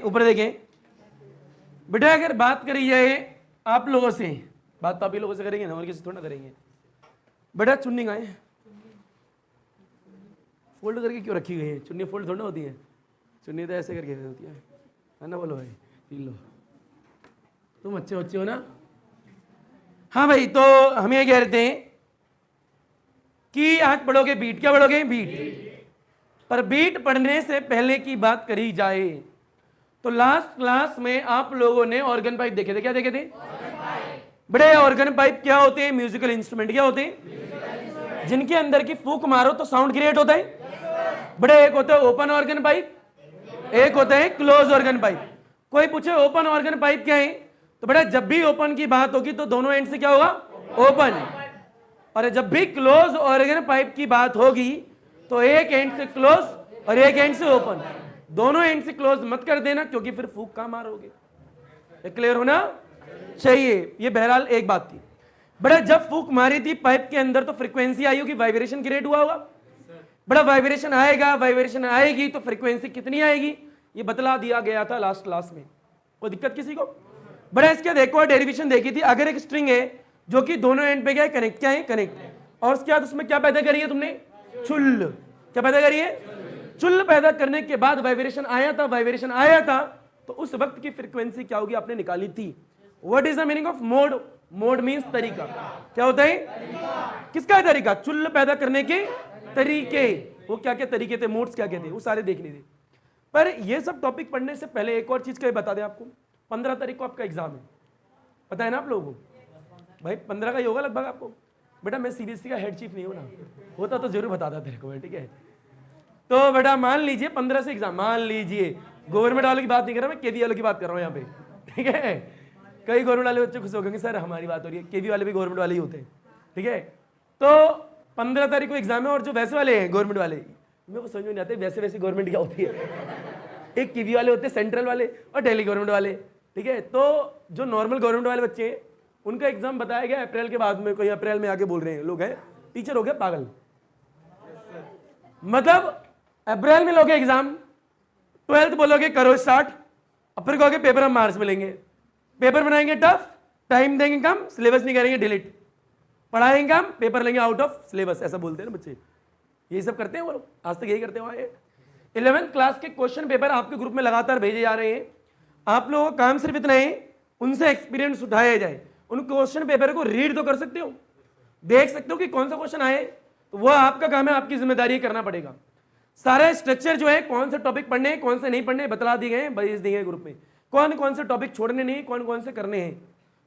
ऊपर देखें बेटा, अगर बात करी जाए आप लोगों से, बात तो आप ही लोगों से करेंगे ना, और किसी थोड़ा करेंगे। बेटा चुन्नी कहाँ है? फोल्ड करके क्यों रखी गई है? चुन्नी फोल्ड थोड़ा होती है, चुन्नी तो ऐसे करके होती है ना। बोलो भाई, पी लो, तुम अच्छे बच्चे हो ना। हाँ भाई, तो हम ये कह रहे थे कि आज पढ़ोगे बीट। क्या पढ़ोगे? बीट। पर बीट पढ़ने से पहले की बात करी जाए तो लास्ट क्लास में आप लोगों ने ऑर्गन पाइप देखे थे। क्या देखे थे? बड़े ऑर्गन पाइप क्या होते हैं? Musical instrument. क्या होते हैं? जिनके अंदर की फूंक मारो तो साउंड क्रिएट होता है। बड़े एक होता है ओपन ऑर्गन पाइप, एक होता है क्लोज ऑर्गन पाइप। कोई पूछे ओपन ऑर्गन पाइप क्या है, तो बेटा जब भी ओपन की बात होगी तो दोनों एंड से क्या होगा? ओपन। और जब भी क्लोज ऑर्गन पाइप की बात होगी तो एक एंड से क्लोज और एक एंड से ओपन। दोनों एंड से क्लोज मत कर देना, क्योंकि फिर फूंक कहां मारोगे। क्लियर होना चाहिए। ये बहरहाल एक बात थी। बड़ा जब फूंक मारी थी पाइप के अंदर तो फ्रीक्वेंसी आई होगी, वाइब्रेशन क्रिएट हुआ होगा। बड़ा वाइब्रेशन आएगा, वाइब्रेशन आएगी तो फ्रीक्वेंसी कितनी आएगी ये बतला दिया गया था लास्ट क्लास में। कोई दिक्कत किसी को? बड़ा इसके देखो डेरिवेशन देखी थी। अगर एक स्ट्रिंग है जो कि दोनों एंड पे क्या है? कनेक्ट। क्या है? कनेक्ट। और उसके बाद उसमें क्या पैदा करी है तुमने? चुल। क्या पैदा करी है? चुल पैदा करने के बाद वाइब्रेशन आया था, वाइब्रेशन आया था तो उस वक्त की फ्रीक्वेंसी क्या होगी आपने निकाली थी। What is the meaning of mode? Mode means तरीका। क्या होता है? किसका तरीका? चुल पैदा करने के तरीके। वो क्या क्या तरीके थे, मोड्स क्या क्या थे, वो सारे देखने थे। पर ये सब टॉपिक पढ़ने से पहले एक और चीज का बता दें आपको। 15 तारीख को आपका एग्जाम है, पता है ना आप लोगों को? भाई 15 का ही होगा लगभग आपको। बेटा मैं सीबीएसई का हेड चीफ नहीं हूं ना, होता तो जरूर बताता तेरे को, ठीक है। तो बेटा मान लीजिए 15 से एग्जाम, मान लीजिए गवर्नमेंट वालों की बात नहीं कर रहा मैं, केवी वालों की बात कर रहा हूँ यहाँ पे, ठीक है। कई गवर्नमेंट वाले बच्चे खुश हो गए सर हमारी बात हो रही है, केवी वाले भी गवर्नमेंट वाले ही होते हैं, ठीक है। तो 15 तारीख को एग्जाम है और जो वैसे वाले हैं गवर्नमेंट वाले, मेरे को समझ में नहीं आते वैसे वैसे गवर्नमेंट क्या होती है। एक केवी वाले होते हैं, सेंट्रल वाले और दिल्ली गवर्नमेंट वाले, ठीक है। तो जो नॉर्मल गवर्नमेंट वाले बच्चे हैं उनका एग्जाम बताया गया अप्रैल के बाद में। कोई अप्रैल में आके बोल रहे हैं लोग हैं टीचर हो गया पागल, मतलब अप्रैल में लोगे एग्जाम, 12th बोलोगे करो स्टार्ट, अब फिर कहोगे पेपर हम मार्च में लेंगे। पेपर बनाएंगे टफ, टाइम देंगे कम, सिलेबस नहीं करेंगे डिलीट, पढ़ाएंगे कम, पेपर लेंगे आउट ऑफ सिलेबस। ऐसा बोलते हैं ना बच्चे, यही सब करते हैं वो लोग, आज तक यही करते हैं। 11th क्लास के क्वेश्चन पेपर आपके ग्रुप में लगातार भेजे जा रहे हैं। आप लोगों का काम सिर्फ इतना है उनसे एक्सपीरियंस उठाया जाए। उन क्वेश्चन पेपर को रीड तो कर सकते हो, देख सकते हो कि कौन सा क्वेश्चन आए, तो वो आपका काम है, आपकी जिम्मेदारी करना पड़ेगा। सारा स्ट्रक्चर जो है कौन से टॉपिक पढ़ने हैं कौन से नहीं पढ़ने बतला दिए गए, भेज दिए गए ग्रुप में। कौन कौन से टॉपिक छोड़ने नहीं, कौन कौन से करने हैं।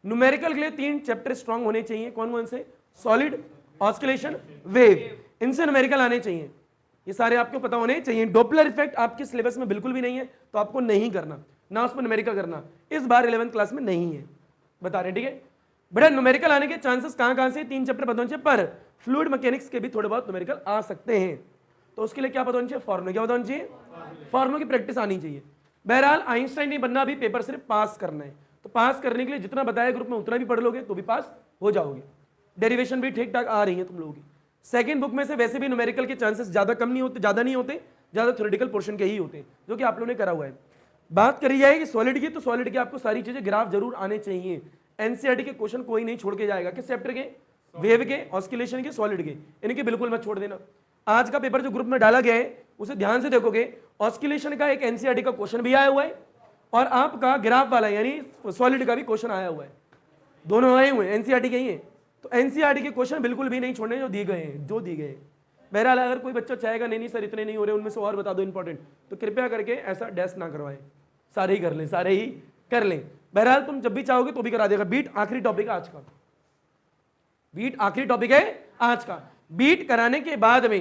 न्यूमेरिकल के लिए 3 चैप्टर स्ट्रांग होने चाहिए। कौन कौन से? सॉलिड, ऑस्किलेशन, वेव, इनसे न्यूमेरिकल आने चाहिए। ये सारे आपको पता होने चाहिए। डॉपलर इफेक्ट आपके सिलेबस में बिल्कुल भी नहीं है तो आपको नहीं करना, ना उसमें न्यूमेरिकल करना, इस बार 11th क्लास में नहीं है, बता रहे, ठीक है। बड़ा न्यूमेरिकल आने के चांसेस कहां से? 3 चैप्टर पता होने चाहिए, पर फ्लूइड मैकेनिक्स के भी थोड़े बहुत न्यूमेरिकल आ सकते हैं। तो उसके लिए क्या पता होना चाहिए? फॉर्मूला। क्या पता होना चाहिए? फॉर्मूला की प्रैक्टिस आनी चाहिए। बहरहाल आइंस्टाइन नहीं बनना, भी पेपर सिर्फ पास करना है। तो पास करने के लिए जितना बताया ग्रुप में उतना भी पढ़ लोगे तो भी पास हो जाओगे। डेरिवेशन भी ठीक ठाक आ रही है तुम लोगों की। सेकंड बुक में से वैसे भी न्यूमेरिकल के चांसेस ज्यादा कम नहीं होते, ज्यादा नहीं होते, ज्यादा थ्योरेटिकल पोर्शन के ही होते हैं, जो कि आप लोगों ने करा हुआ है। बात करी जाएगी सॉलिड की, तो सॉलिड की आपको सारी चीजें ग्राफ जरूर आने चाहिए। एनसीईआरटी के क्वेश्चन कोई नहीं छोड़ के जाएगा। किस चैप्टर के? वेव के, ऑस्किलेशन के, सॉलिड के, इनके बिल्कुल मत छोड़ देना। आज का पेपर जो ग्रुप में डाला गया है उसे ध्यान से देखोगे, ऑस्किलेशन का एक एनसीईआरटी का क्वेश्चन भी आया हुआ है और आपका ग्राफ वाला यानी सॉलिड का भी क्वेश्चन आया हुआ है, दोनों आए हुए हैं, एनसीईआरटी के ही है। तो एनसीईआरटी के क्वेश्चन बिल्कुल भी नहीं छोड़ने जो दिए गए हैं, जो दिए गए। बहरहाल अगर कोई बच्चा चाहेगा नहीं सर इतने नहीं हो रहे, उनमें से और बता दो इंपॉर्टेंट, तो कृपया करके ऐसा डैश ना करवाएं, सारे ही कर लें, सारे ही कर लें। बहरहाल तुम जब भी चाहोगे तो भी करा देगा। बीट आखिरी टॉपिक है आज का, बीट आखिरी टॉपिक है आज का। बीट कराने के बाद में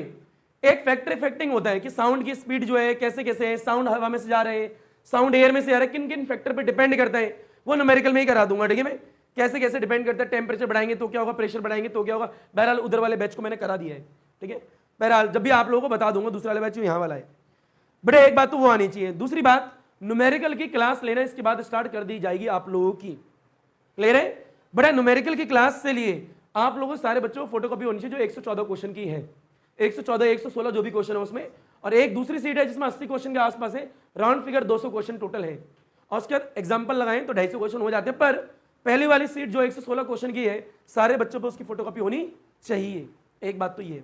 एक फैक्टर इफेक्टिंग होता है कि साउंड की स्पीड जो है कैसे कैसे है, साउंड हवा में से जा रहे हैं, साउंड एयर में से जा रहा है, किन किन फैक्टर पे डिपेंड करता है, वो न्यूमेरिकल में ही करा दूंगा, ठीक है। मैं कैसे कैसे डिपेंड करता है, टेम्परेचर बढ़ाएंगे तो क्या होगा, प्रेशर बढ़ाएंगे तो क्या होगा। बहरहाल उधर वाले बैच को मैंने करा दिया है, ठीक है। बहरहाल जब भी आप लोगों को बता दूंगा, दूसरा वाला बैच यहाँ वाला है। बड़े एक बात तो वो आनी चाहिए। दूसरी बात, न्यूमेरिकल की क्लास लेना इसके बाद स्टार्ट कर दी जाएगी आप लोगों की, क्लियर है। बड़ा न्यूमेरिकल की क्लास से लिए आप लोगों सारे बच्चों को फोटोकॉपी होनी चाहिए जो 114 क्वेश्चन की है, 114 116 जो भी क्वेश्चन है उसमें, और एक दूसरी सीट है जिसमें 80 क्वेश्चन के आसपास है, राउंड फिगर 200 क्वेश्चन टोटल है, और उसके बाद एग्जाम्पल लगाएं तो 250 क्वेश्चन हो जाते हैं। पर पहली वाली सीट जो 116 क्वेश्चन की है, सारे बच्चों पर उसकी फोटोकॉपी होनी चाहिए। एक बात तो ये।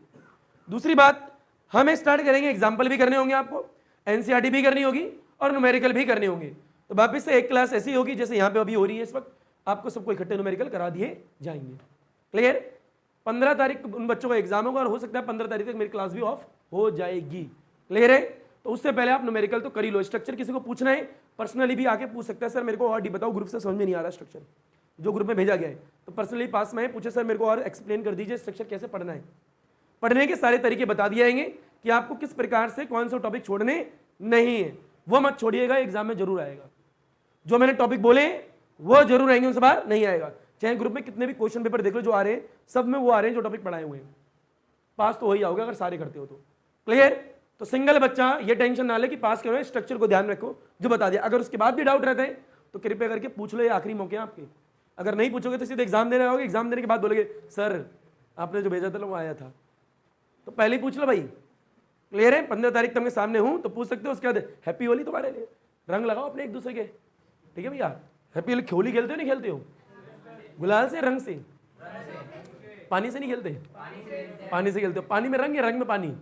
दूसरी बात, हम स्टार्ट करेंगे, एग्जाम्पल भी करने होंगे आपको, एनसीईआरटी भी करनी होगी और न्यूमेरिकल भी करने होंगे। तो वापिस से एक क्लास ऐसी होगी जैसे यहाँ पे अभी हो रही है इस वक्त, आपको सबको इकट्ठे न्यूमेरिकल करा दिए जाएंगे। क्लियर? 15 तारीख उन बच्चों का एग्जाम होगा और हो सकता है 15 तारीख तक मेरी क्लास भी ऑफ हो जाएगी। क्लियर है? तो उससे पहले आप न्यूमेरिकल तो कर ही लो। स्ट्रक्चर किसी को पूछना है पर्सनली भी आके पूछ सकता है, सर मेरे को और बताओ, ग्रुप से समझ में नहीं आ रहा स्ट्रक्चर, जो ग्रुप में भेजा गया है। तो पर्सनली पास में पूछे, सर मेरे को और एक्सप्लेन कर दीजिए स्ट्रक्चर कैसे पढ़ना है। पढ़ने के सारे तरीके बता दिए जाएंगे कि आपको किस प्रकार से कौन सा टॉपिक छोड़ने नहीं है, वो मत छोड़िएगा, एग्जाम में जरूर आएगा। जो मैंने टॉपिक बोले वो जरूर आएंगे, उनसे बाहर नहीं आएगा। चाहे ग्रुप में कितने भी क्वेश्चन पेपर देख लो जो आ रहे हैं, सब में वो आ रहे हैं जो टॉपिक पढ़ाए हुए हैं। पास तो हो ही जाओगे अगर सारे करते हो तो। क्लियर? तो सिंगल बच्चा ये टेंशन ना ले कि पास करो, स्ट्रक्चर को ध्यान रखो जो बता दिया। अगर उसके बाद भी डाउट रहता है तो कृपया करके पूछ लो, ये आखिरी मौके हैं आपके। अगर नहीं पूछोगे तो सीधे एग्जाम देने आओगे, एग्जाम देने के बाद बोलोगे सर आपने जो भेजा था वो आया था, तो पहले ही पूछ लो भाई। क्लियर है? 15 तारीख तक सामने हूं तो पूछ सकते हो। उसके बाद हैप्पी होली तुम्हारे लिए, रंग लगाओ अपने एक दूसरे के, ठीक है भैया? हैप्पी होली होली खेलते हो नहीं खेलते हो? गुलाल से, रंग से? पानी से नहीं खेलते? पानी से खेलते हो। पानी में रंग या रंग में पानी?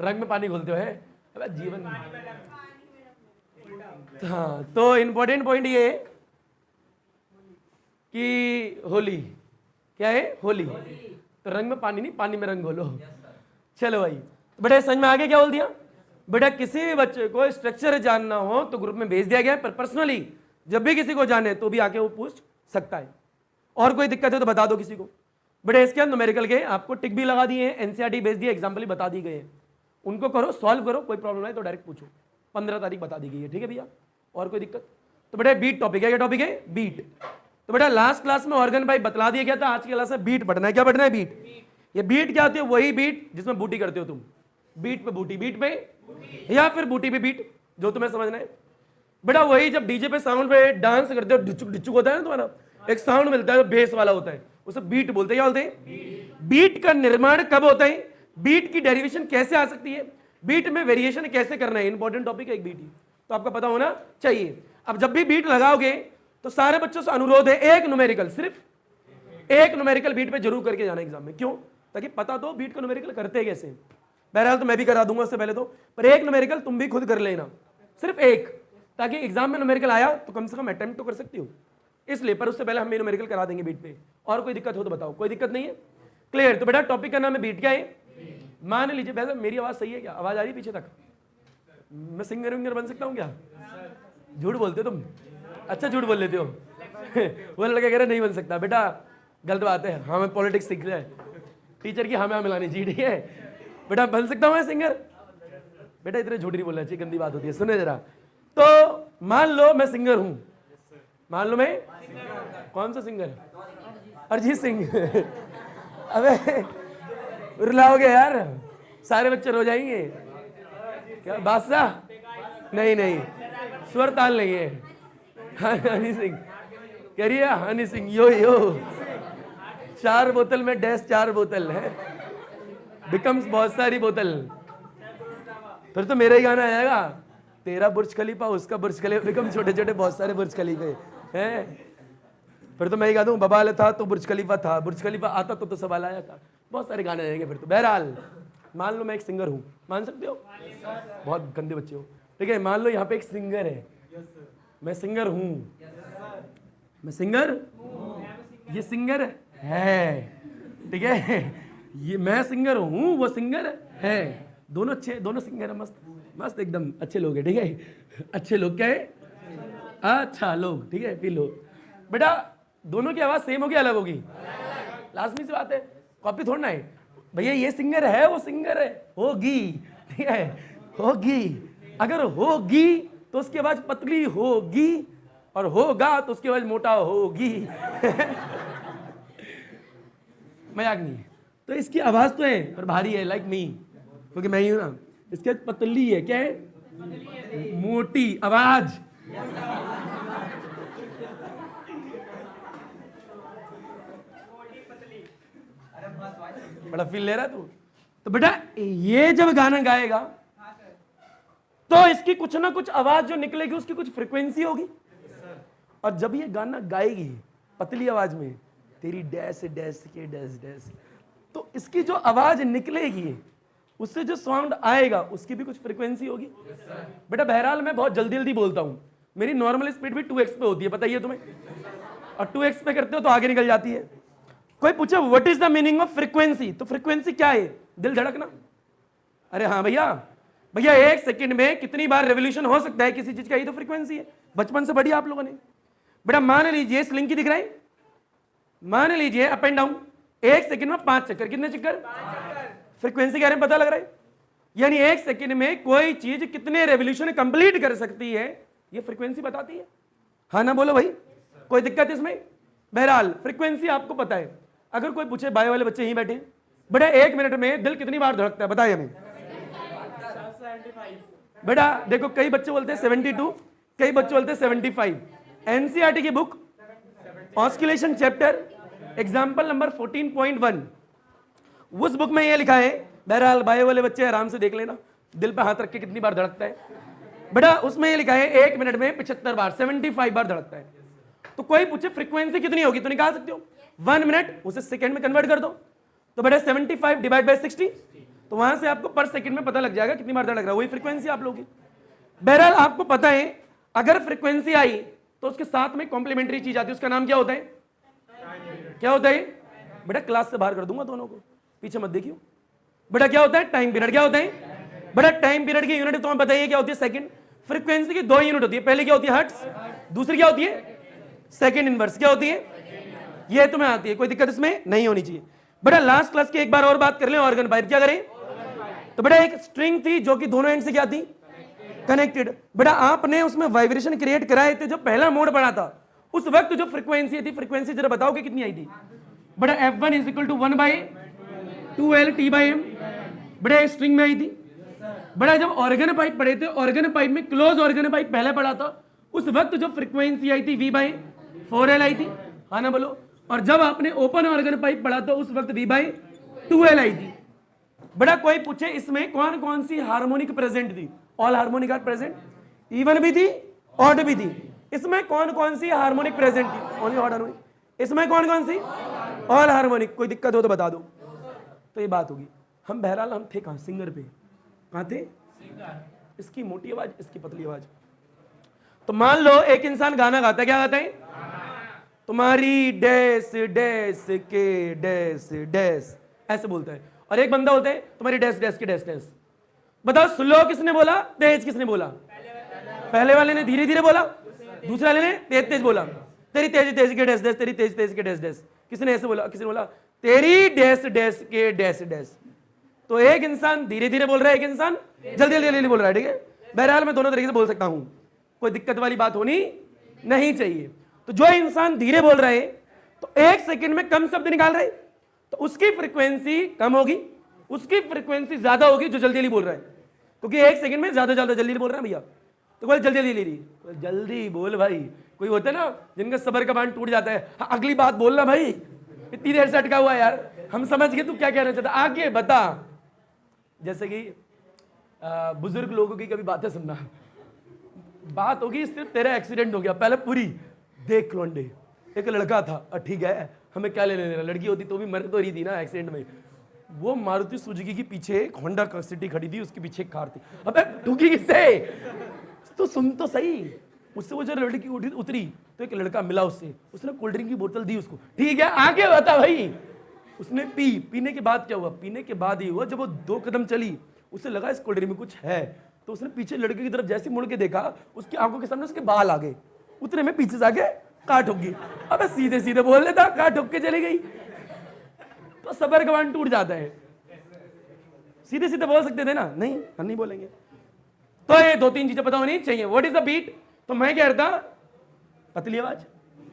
रंग में पानी घोलते हो है? अब जीवन में। हाँ, तो इंपॉर्टेंट पॉइंट ये कि होली क्या है? होली। तो रंग में पानी नहीं, पानी में रंग घोलो। चलो भाई, बेटा समझ में आ गया क्या बोल दिया? बेटा किसी भी बच्चे को स्ट्रक्चर जानना हो तो ग्रुप में भेज दिया गया है, पर पर्सनली जब भी किसी को जाने तो भी आके वो पूछ सकता है। और कोई दिक्कत है तो बता दो किसी को। बेटा इसके अंदर न्यूमेरिकल के आपको टिक भी लगा दिए हैं, एनसीईआरटी भेज दिए, एग्जाम्पल भी बता दी गए हैं, उनको करो, सॉल्व करो। कोई प्रॉब्लम है तो डायरेक्ट पूछो। 15 तारीख बता दी गई है, ठीक है भैया? और कोई दिक्कत? तो बेटा बीट टॉपिक है, क्या टॉपिक है? बीट। तो बेटा लास्ट क्लास में ऑर्गन भाई बतला दिया गया था, आज की क्लास में बीट पढ़ना है। क्या पढ़ना है? बीट। ये बीट क्या होती है? वही बीट जिसमें बूटी करते हो तुम, बीट पे बूटी, बीट पे या फिर बूटी पे बीट, जो तुम्हें समझना है। बेटा वही जब डीजे पे साउंड पे डांस करते हो, डिचुक डिचुक होता है ना तुम्हारा, एक साउंड मिलता है बेस वाला होता है, उसे बीट बोलते हैं। क्या बोलते हैं? बीट का निर्माण कब होता है? बीट की डेरिवेशन कैसे आ सकती है? बीट में वेरिएशन कैसे करना है? इंपॉर्टेंट टॉपिक है एक बीट ही, तो आपका पता होना चाहिए। अब जब भी बीट लगाओगे तो सारे बच्चों से अनुरोध है, एक न्यूमेरिकल, सिर्फ एक न्यूमेरिकल बीट पे जरूर करके जाना एग्जाम में। क्यों? ताकि पता तो बीट का न्यूमेरिकल करते कैसे। बहरहाल तो मैं भी करा दूंगा उससे पहले तो, पर एक न्यूमेरिकल तुम भी खुद कर लेना, सिर्फ एक, ताकि एग्जाम में न्यूमेरिकल आया तो कम से कम अटेम्प्ट तो कर सकती हो, इसलिए। पर उससे पहले हम न्यूमेरिकल करा देंगे बीट पे। और कोई दिक्कत हो तो बताओ। कोई दिक्कत नहीं है? क्लियर? तो बेटा टॉपिक का नाम है बीट। क्या है? मान लीजिए, वैसे मेरी आवाज सही है क्या? आवाज आ रही पीछे तक? मैं सिंगर विंगर बन सकता हूँ क्या? झूठ बोलते हो तुम? अच्छा झूठ बोल लेते हो। वो लड़का कह रहा नहीं बन सकता। बेटा गलत बात है, हाँ मैं पॉलिटिक्स सीख रहा है, टीचर की हमें मिलानी चाहिए, ठीक है? बेटा बन सकता हूँ मैं सिंगर? बेटा इतने झूठ नहीं बोलना चाहिए, गंदी बात होती है। सुने जरा, तो मान लो मैं सिंगर हूं, मान लो मैं कौन सा सिंगर? अरिजीत सिंह। अबे रुलाओगे यार, सारे बच्चे रो जाएंगे। क्या बादशाह? नहीं नहीं, स्वर ताल नहीं है। हनी सिंह कह रही है, हनी सिंह यो यो, 4 बोतल में डैश 4 बोतल है, बिकम्स बहुत सारी बोतल। फिर तो मेरा ही गाना आएगा, तेरा बुर्ज खलीफा उसका बुर्ज खलीफा, बिकम छोटे छोटे बहुत सारे बुर्ज खलीफे हैं। फिर तो मैं ही गा दूं, बबाल था तो बुर्ज खलीफा था, बुर्ज खलीफा आता तो सवाल आया था। बहुत सारे गाने आएंगे फिर तो। बहरहाल मान लो मैं एक सिंगर हूं, मान सकते हो? बहुत गंदे बच्चे हो, ठीक है? मान लो यहाँ पे एक सिंगर है, मैं सिंगर हूं, मैं सिंगर, ये सिंगर है, ठीक है? ये मैं सिंगर हूं, वो सिंगर है, दोनों अच्छे, दोनों सिंगर है, मस्त मस्त एकदम अच्छे लोग हैं, ठीक है? अच्छे लोग क्या है? अच्छा लोग, ठीक है? फिर लोग। बेटा दोनों की आवाज सेम होगी अलग होगी? लाजमी सी बात है, कॉपी थोड़ा है भैया। ये सिंगर है, वो सिंगर है, होगी, ठीक है? होगी। अगर होगी तो उसकी आवाज पतली होगी, और होगा तो उसकी आवाज मोटा होगी। मजाक नहीं। तो इसकी आवाज तो है पर भारी है, लाइक मी, क्योंकि मैं ही हूं ना। इसके पतली है, क्या है? मोटी आवाज। बड़ा फील ले रहा तू? तो बेटा ये जब गाना गाएगा तो इसकी कुछ ना कुछ आवाज जो निकलेगी उसकी कुछ फ्रीक्वेंसी होगी। और जब ये गाना गाएगी पतली आवाज में, तेरी डैश डैश के डैश डैश, तो इसकी जो आवाज निकलेगी उससे जो साउंड आएगा उसकी भी कुछ फ्रीक्वेंसी होगी। बेटा बहरहाल मैं बहुत जल्दी जल्दी बोलता हूं, मेरी नॉर्मल स्पीड भी 2x पे होती है, बताइए तुम्हें, और 2x पे करते हो तो आगे निकल जाती है। कोई पूछे what is the meaning of frequency, तो फ्रीक्वेंसी क्या है? दिल धड़कना। अरे हाँ भैया, भैया 1 सेकंड में कितनी बार रेवोल्यूशन हो सकता है किसी चीज का, ही तो फ्रीक्वेंसी है। बचपन से बढ़िया आप लोगों ने। बेटा मान लीजिए स्लिंकी दिख रहा है, मान लीजिए अप एंड डाउन 1 सेकंड में 5 चक्कर, कितने चक्कर? फ्रीक्वेंसी के बारे में पता लग रहा है, यानी 1 सेकंड में कोई चीज कितने रेवोल्यूशन कंप्लीट कर सकती है, ये फ्रीक्वेंसी बताती है। हाँ ना बोलो भाई, कोई दिक्कत इसमें? बहरहाल फ्रीक्वेंसी आपको पता है। अगर कोई पूछे बायो वाले बच्चे यहीं बैठे, बेटा 1 मिनट में दिल कितनी बार धड़कता है, बताइए हमें। बेटा देखो कई बच्चे बोलते हैं 72, कई बच्चे बोलते हैं 75। एनसीईआरटी की book oscillation chapter example number 14.1, उस बुक में ये लिखा है, बहरहाल बायो वाले बच्चे आराम से देख लेना, दिल पे हाथ रख के कितनी बार धड़कता है। बेटा उसमें ये लिखा है 1 मिनट में 75 बार, 75 बार धड़कता है। तो कोई पूछे फ्रीक्वेंसी कितनी होगी, तो निकाल सकते हो 1 मिनट, उसे सेकंड में कन्वर्ट कर दो, तो बेटा 75 डिवाइड बाय 60, तो वहां से आपको पर सेकंड में पता लग जाएगा कितनी बार धड़क रहा है, वही फ्रीक्वेंसी आप लोगों की। बहरहाल आपको पता है अगर फ्रीक्वेंसी आई तो उसके साथ में कॉम्प्लीमेंट्री चीज आती है, उसका नाम क्या होता है? क्या होता है? बेटा क्लास से बाहर कर दूंगा दोनों को, पीछे मत देखियो। बेटा क्या होता है? Time period. क्या होता है? बेटा टाइम पीरियड की यूनिट तुम्हें बताइए क्या होती है? सेकंड। फ्रीक्वेंसी की 2 यूनिट होती है, पहली क्या होती है? हर्ट्ज, दूसरी क्या होती है? Second inverse. क्या होती है? ये तुम्हें आती है, कोई दिक्कत इसमें नहीं होनी चाहिए। बेटा लास्ट क्लास की एक बार और बात कर ले, ऑर्गन पाइप। क्या करें? तो बेटा एक स्ट्रिंग थी जो कि दोनों एंड से क्या थी? कनेक्टेड। बेटा आपने उसमें वाइब्रेशन क्रिएट कराए थे, जो पहला मोड पड़ा था उस वक्त जो फ्रीक्वेंसी थी, फ्रीक्वेंसी जरा बताओ कि कितनी आई थी? बेटा F1 is equal to 1/2L T/M। बेटा स्ट्रिंग में आई थी। बेटा जब ऑर्गन पाइप पढ़े थे, ऑर्गन पाइप में क्लोज ऑर्गन पाइप पहले पढ़ा था, उस वक्त जो फ्रीक्वेंसी आई थी V/4L आई थी। हाँ ना बोलो। और जब आपने ओपन ऑर्गन पाइप पढ़ा था उस वक्त V/2L आई थी। बेटा कोई पूछे इसमें कौन कौन सी हार्मोनिक प्रेजेंट थी? All harmonic are present, even भी थी, ऑड भी थी। इसमें कौन कौन सी हार्मोनिक प्रेजेंट थी? Only odd harmonic. इसमें कौन कौन सी? All harmonic. कोई दिक्कत हो तो बता दो, तो ये बात होगी। हम बहरहाल हम थे कहाँ? सिंगर पे। कहाँ थे? इसकी मोटी आवाज, इसकी पतली आवाज। तो मान लो एक इंसान गाना गाता है, क्या गाता है? तुम्हारी डैश डैश के डैश डैश, ऐसे बोलता है। और एक बंदा होता है तुम्हारी डैश डैश के डैश डैश। बताओ स्लो किसने बोला, तेज किसने बोला? पहले वाले ने धीरे धीरे बोला, दूसरे वाले ने तेज तेज बोला। तेरी तेज तेज के डैश डैश, तेरी तेज तेज के डैश डैश। किसने ऐसे बोला? किसने बोला तेरी डैश डैश के डैश डैश। तो एक इंसान धीरे धीरे बोल रहा है, एक इंसान जल्दी जल्दी जल्दी बोल रहा है। ठीक है, बहरहाल मैं दोनों तरीके से बोल सकता हूं, कोई दिक्कत वाली बात होनी नहीं चाहिए। तो जो इंसान धीरे बोल रहा है तो 1 सेकंड में कम शब्द निकाल रहा है, तो उसकी फ्रीक्वेंसी कम होगी, उसकी फ्रीक्वेंसी ज्यादा होगी जो जल्दी जल्दी बोल रहा है, क्योंकि 1 सेकंड में ज्यादा ज्यादा जल्दी बोल रहा है भैया। तो बोल जल्दी जल्दी ले रही, जल्दी बोल भाई। कोई होता है ना जिनका सबर का बांध टूट जाता है, हाँ, अगली बात बोलना भाई, इतनी देर से अटका हुआ है यार, हम समझ गए तू क्या कहना चाहता, आगे बता। जैसे कि बुजुर्ग लोगों की कभी बातें सुनना, बात होगी सिर्फ तेरा एक्सीडेंट हो गया, पहले पूरी देख लोंडे, एक लड़का था, ठीक है हमें क्या ले लेना, लड़की होती तो भी मर तो रही थी ना एक्सीडेंट में। वो मारुति सुजुकी के पीछे एक होंडा सिटी खड़ी थी, उसके पीछे एक कार थी। अबे ठुकी किससे? तो सुन तो सही। उससे वो जब लड़की उतरी तो एक लड़का मिला उससे, उसने कोल्ड ड्रिंक की बोतल दी उसको। ठीक है आगे बता भाई। उसने पीने के बाद क्या हुआ? पीने के बाद ही हुआ जब वो 2 कदम चली, उसे लगा इस कोल्ड ड्रिंक में कुछ है, तो उसने पीछे लड़के की तरफ जैसे मुड़ के देखा, उसकी आंखों के सामने उसके बाल आ गए। उतने में पीछे से आके काट ठोक गई। अबे सीधे सीधे बोल लेता, काट ठोक के चली गई। तो सबर का बांध टूट जाता है। सीधे सीधे बोल सकते थे ना, नहीं हम नहीं बोलेंगे। तो ये 2-3 चीजें पता होनी चाहिए। What is the beat? तो मैं क्या करता, पतली आवाज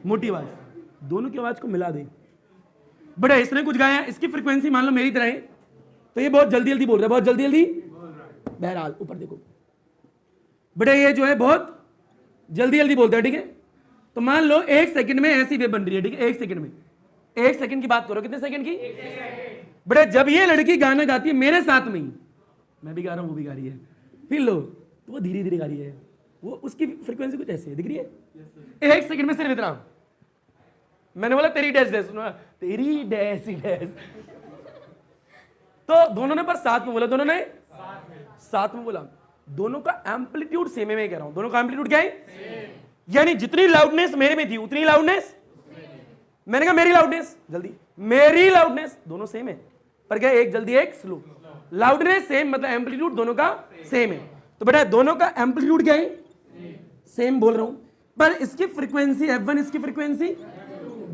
मोटी आवाज, दोनों की आवाज को मिला दे। बड़ा इसने कुछ गाया, इसकी फ्रीक्वेंसी मान लो मेरी तरह है, तो ये बहुत जल्दी जल्दी बोल रहा है, बहुत जल्दी जल्दी। बहरहाल ऊपर देखो बेटा, ये जो है बहुत जल्दी जल्दी बोलता है। ठीक है, तो मान लो 1 सेकंड में ऐसी वेव बन रही है। ठीक है, 1 सेकंड में, 1 सेकंड की बात करो, कितने सेकंड की? बेटा जब ये लड़की गाना गाती है मेरे साथ में ही, मैं भी गा रहा हूं वो भी गा रही है, फिर लो, तो वो धीरे धीरे गा रही है, वो उसकी फ्रीक्वेंसी कुछ ऐसी है, दिख रही है। एक सेकंड में सिर्फ इतना, मैंने बोला तेरी डैश डैश, तेरी डैश डैश, तो दोनों ने पर साथ में बोला, दोनों ने साथ में बोला, दोनों का एम्पलीट्यूड सेम है। मैं कह रहा हूं दोनों का एम्पलीट्यूड क्या है, यानी जितनी लाउडनेस मेरे में थी उतनी लाउडनेस, मैंने कहा मेरी लाउडनेस जल्दी, मेरी लाउडनेस, दोनों सेम है, पर क्या एक जल्दी एक स्लो, लाउडनेस सेम मतलब एम्पलीट्यूड दोनों का सेम है। तो बेटा दोनों का एम्पलीट्यूड क्या है, सेम बोल रहा हूं, पर इसकी फ्रीक्वेंसी F1, इसकी फ्रीक्वेंसी,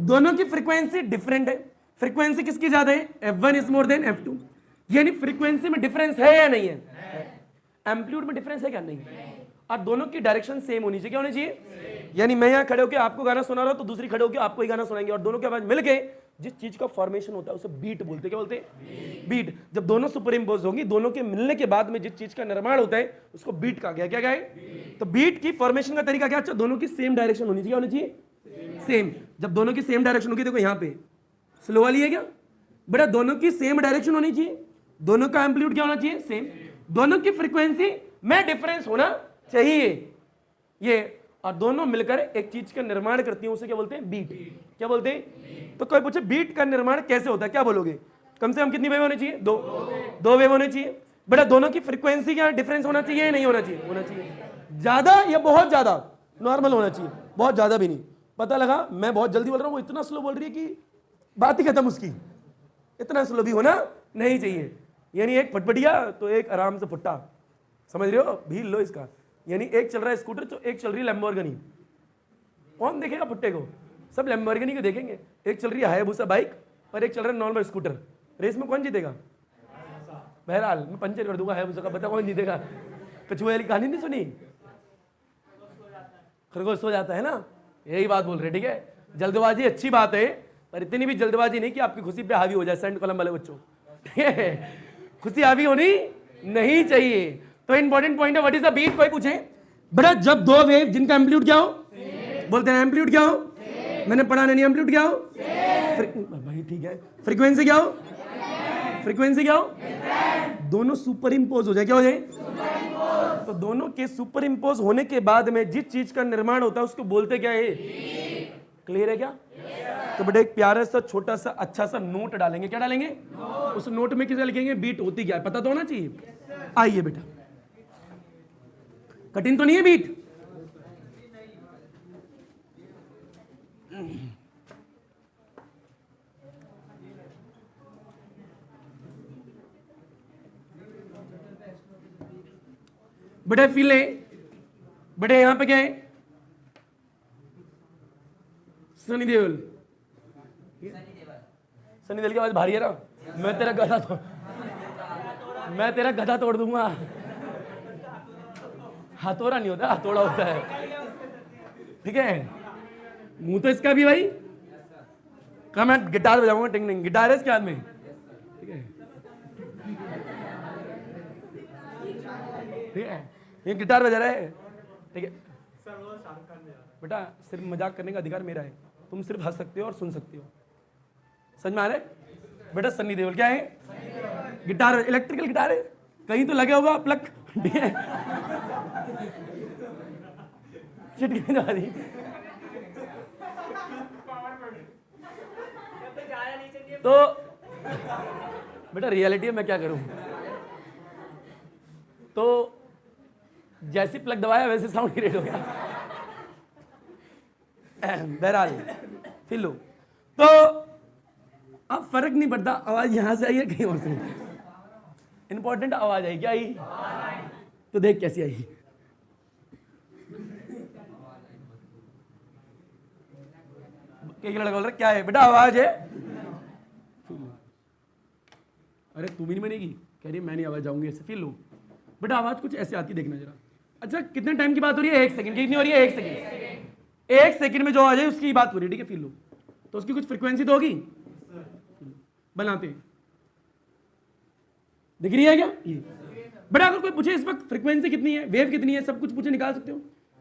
दोनों की फ्रीक्वेंसी डिफरेंट है। फ्रीक्वेंसी किसकी ज्यादा है, F1 is more than F2, यानी फ्रीक्वेंसी में डिफरेंस है या नहीं है, एम्पलीट्यूड में डिफरेंस है क्या, नहीं, और दोनों की डायरेक्शन सेम होनी चाहिए, क्या होनी चाहिए, यानी मैं यहां खड़े होकर आपको गाना सुना रहा हूं तो दूसरी खड़े होकर आपको ही गाना सुनाएंगे, और दोनों की आवाज मिलके जिस चीज का फॉर्मेशन होता है उसे बीट बोलते हैं, क्या बोलते हैं, बीट। जब दोनों सुपर इम्पोज होंगी, दोनों के मिलने के बाद में जिस चीज का निर्माण होता है उसको बीट कहा गया, क्या कहा है, तो बीट की फॉर्मेशन का तरीका क्या, अच्छा दोनों की सेम डायरेक्शन होनी चाहिए, होनी चाहिए सेम। जब दोनों की सेम डायरेक्शन होगी, देखो यहाँ पे स्लो वाली है क्या बेटा, दोनों की सेम डायरेक्शन होनी चाहिए, दोनों का एम्पलीट्यूड क्या होना चाहिए, सेम, दोनों की फ्रीक्वेंसी में डिफरेंस होना चाहिए, ये, और दोनों मिलकर एक चीज का निर्माण करती हैं, उसे क्या बोलते हैं, बीट, क्या बोलते हैं। तो कोई पूछे बीट का निर्माण कैसे होता है, क्या बोलोगे, कम से कम कितनी वेव होनी चाहिए, दो वेव होनी चाहिए। बेटा दोनों की फ्रीक्वेंसी क्या डिफरेंस होना चाहिए, नहीं होना चाहिए, होना चाहिए, ज्यादा या बहुत ज्यादा, नॉर्मल होना चाहिए, बहुत ज्यादा भी नहीं। पता लगा मैं बहुत जल्दी बोल रहा हूं, वो इतना स्लो बोल रही है कि बात ही खत्म उसकी, इतना स्लो भी होना नहीं चाहिए, यानी एक फटफटिया तो एक आराम से फुट्टा, समझ रहे हो, भील लो इसका, यानी एक चल रहा है स्कूटर तो एक चल रही है लैम्बोर्गिनी, कौन देखेगा फुट्टे को, सब लैम्बोर्गिनी को देखेंगे, एक चल रही है हायाबुसा बाइक और एक चल रहा है नॉर्मल स्कूटर, रेस में कौन जीतेगा, बहरहाल मैं पंचर कर दूंगा हायाबुसा का, पता कौन जीतेगा, कछुए वाली कहानी नहीं सुनी, खरगोश सो जाता है ना, यही बात बोल रहे, ठीक है, जल्दबाजी अच्छी बात है, पर इतनी भी जल्दबाजी नहीं कि आपकी खुशी पे हावी हो जाए, सेंट कॉलम वाले बच्चों, ठीक है, खुशी हावी होनी नहीं चाहिए। तो इंपॉर्टेंट पॉइंट है, व्हाट इज द बीट, कोई पूछे बेटा, जब दो वेव जिनका एम्पलीट्यूड क्या हो, बोलते हैं एम्पलीट्यूड क्या हो, मैंने पढ़ा नहीं, एम्पलीट्यूड क्या हो, भाई ठीक है, फ्रीक्वेंसी क्या हो, फ्रीक्वेंसी क्या हो, दोनों सुपर इम्पोज हो जाए, क्या हो जाए, तो दोनों के सुपर इम्पोज होने के बाद में जिस चीज का निर्माण होता है उसको बोलते क्या है, क्लियर है क्या। तो बेटा एक प्यारा सा छोटा सा अच्छा सा नोट डालेंगे, क्या डालेंगे, उस नोट में किसे लिखेंगे, बीट होती क्या है पता तो होना चाहिए। आइए बेटा, कठिन तो नहीं है बीट, बेटा फील है, बेटे यहां पे क्या है, सनी देओल, सनी देओल की आवाज भारी है ना, मैं तेरा गधा तोड़ दूंगा, हथौड़ा नहीं होता, हथौड़ा होता है, ठीक है, मुंह तो इसका भी भाई, कहा मैं गिटार बजाऊंगा, टिंग टिंग, गिटार है इसके हाथ में, ठीक है, ठीक है, ये गिटार बजा रहा है, ठीक है, बेटा सिर्फ मजाक करने का अधिकार मेरा है, तुम सिर्फ हंस सकते हो और सुन सकते हो, समझ में आ रहा है। बेटा सन्नी देओल क्या है, गिटार, इलेक्ट्रिकल गिटार है, कहीं तो लगे होगा प्लग, ठीक है, तो बेटा रियलिटी है, मैं क्या करूं, तो जैसी प्लग दबाया वैसे साउंड क्रिएट हो गया, बहरहाल फिर लो, तो अब फर्क नहीं पड़ता आवाज यहां से आई है कहीं और से, इंपॉर्टेंट आवाज आई, क्या आई, तो देख कैसी आई, एक लड़का बोल रहा क्या है बेटा, आवाज है, अरे तुम ही नहीं बनेगी, कह रही मैं नहीं आवाज जाऊंगी, ऐसे फील लो बेटा, आवाज कुछ ऐसे आती देखना जरा। अच्छा कितने टाइम की बात हो रही है, 1 सेकंड, कितनी हो रही है, 1 सेकंड, 1 सेकंड में जो आ जाए उसकी बात हो रही है, ठीक है, फील लो, तो उसकी कुछ फ्रीक्वेंसी तो होगी, बनाते हैं, दिख रही है क्या ये बेटा, अगर कोई पूछे इस वक्त फ्रीक्वेंसी कितनी है, वेव कितनी है, सब कुछ पूछे निकाल सकते हो,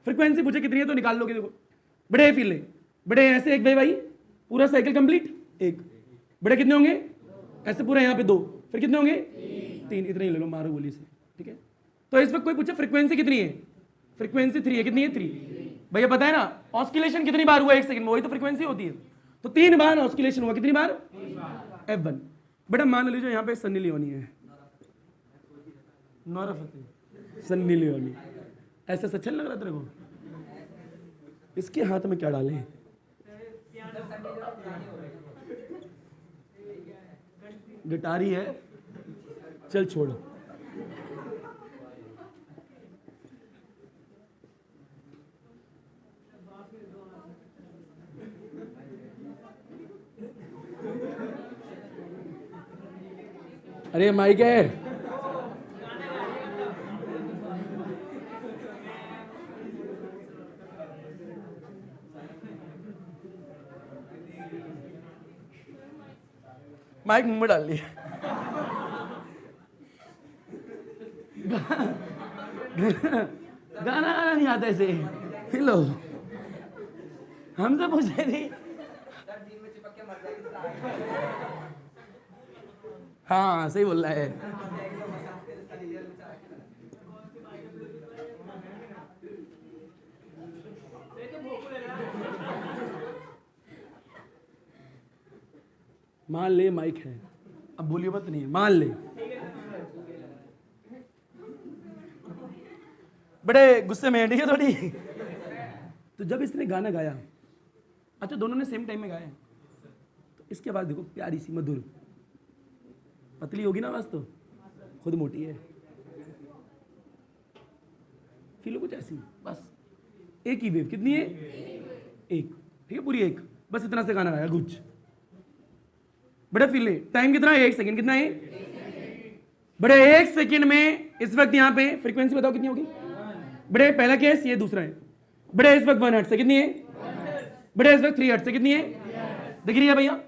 फ्रीक्वेंसी पूछे कितनी है तो निकाल लोगे, देखो बड़े फील ले, बड़े ऐसे एक वेव आई, पूरा साइकिल कंप्लीट, एक, बड़े कितने होंगे, ऐसे पूरा यहाँ पे 2, फिर कितने होंगे 3, इतने ही ले लो, मारो गोली से, ठीक है, तो इस वक्त कोई पूछे फ्रीक्वेंसी कितनी है, फ्रीक्वेंसी 3 है, कितनी है 3, भैया पता है ना ऑस्किलेशन कितनी बार हुआ एक सेकंड में, वही तो फ्रीक्वेंसी होती है, तो 3 बार ऑस्किलेशन हुआ, कितनी बार, F1। बेटा मान लीजिए यहाँ पे सन्नी लियोनी है, नोरा फतेही, सन्नी लियोनी, ऐसा सच लग रहा तेरे को, इसके हाथ में क्या डाले, गिटारी है, चल छोड़, अरे माइक है, माइक मुंह में डाल लिया, गाना नहीं आता ऐसे, लो हमसे पूछ रहे थे, हाँ सही बोल रहा है, मान ले माइक है, अब बोलिए मत नहीं, मान ले, बड़े गुस्से में है, ठीक है थोड़ी, तो जब इसने गाना गाया, अच्छा दोनों ने सेम टाइम में गाया, तो इसके बाद देखो प्यारी सी मधुर, पतली होगी ना आवाज तो खुद मोटी है, फील कुछ ऐसी, बस एक ही वेव, कितनी है एक, ठीक है पूरी एक, बस इतना से गाना गाया गुज, बड़े फील है, टाइम कितना है 1 सेकंड, कितना है बड़े 1 सेकंड में, इस वक्त यहाँ पे फ्रीक्वेंसी बताओ कितनी होगी, बड़े पहला केस ये दूसरा है, बड़े इस वक्त 1 हर्ट्ज से कितनी है, बड़े इस वक्त 3 हर्ट्ज से कितनी है, दिख रही है भैया,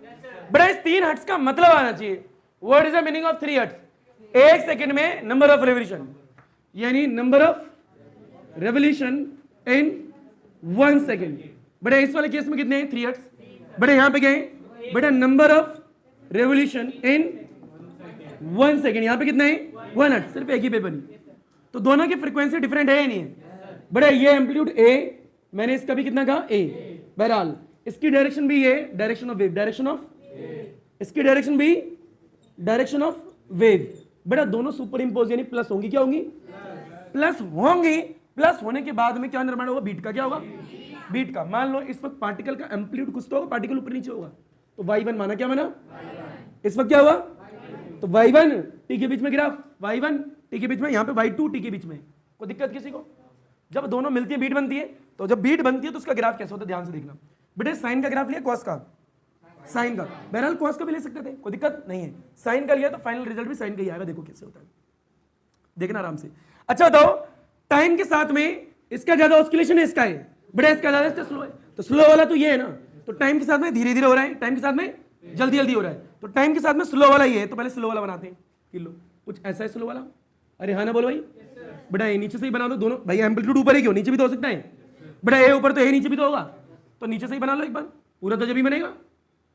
बड़े इस 3 हर्ट्ज का मतलब आना चाहिए, what is the meaning of 3 hertz, 1 second में नंबर ऑफ रेवोल्यूशन, यानी number of revolution in 1 second, बड़े इस वाले केस में कितने हैं 3 हर्ट्ज, बड़े यहां पे गए, बड़े number of revolution in 1 second, यहां पे कितना है 1 हर्ट्ज, सिर्फ एक ही पेपर ही, तो दोनों की फ्रीक्वेंसी डिफरेंट है या नहीं है, बड़े ये एम्पलीट्यूड ए, मैंने इसका भी कितना कहा ए, बहरहाल इसकी डायरेक्शन भी ये direction of wave, direction of, इसकी डायरेक्शन भी डायरेक्शन ऑफ वेव, बेटा दोनों सुपर इंपोज यानी प्लस होंगी, क्या होंगी प्लस होंगी, प्लस होने के बाद में क्या निर्माण होगा, बीट का, क्या होगा बीट का, मान लो इस वक्त पार्टिकल का एम्पलीट्यूड कुछ तो होगा, पार्टिकल ऊपर नीचे होगा, तो y1 माना, क्या माना, इस वक्त क्या हुआ, तो y1 t के बीच में ग्राफ, y1 t के बीच में, यहाँ पे y2 t के बीच में, कोई दिक्कत किसी को, जब दोनों मिलती है बीट बनती है, तो जब बीट बनती है तो उसका ग्राफ कैसे होता है, ध्यान से देखना बेटे, साइन का ग्राफ लिया, कॉस का, साइन का, बहरहाल कॉस का भी ले सकते थे, कोई दिक्कत नहीं है, साइन का लिया तो फाइनल रिजल्ट भी साइन का ही आएगा, देखो कैसे होता है, देखना आराम से। अच्छा बताओ, टाइम के साथ में इसका ज्यादा ऑस्किलेशन है, इसका है बड़ा, इसका ज्यादा, इसका स्लो है, तो स्लो वाला तो ये है ना, तो टाइम के साथ में धीरे धीरे हो रहा है, टाइम के साथ में जल्दी जल्दी हो रहा है, तो टाइम के साथ में स्लो वाला ये है, तो पहले स्लो वाला बनाते हैं, फिर लो कुछ ऐसा है स्लो वाला, अरे हाँ ना बोलो भाई, बड़ा ये नीचे से ही बना दो दोनों, भाई एम्पलीट्यूड ऊपर ही क्यों, नीचे भी तो हो सकता है, बड़ा ये ऊपर तो ये नीचे भी तो होगा, तो नीचे से ही बना लो एक बार, पूरा तो जब ही बनेगा,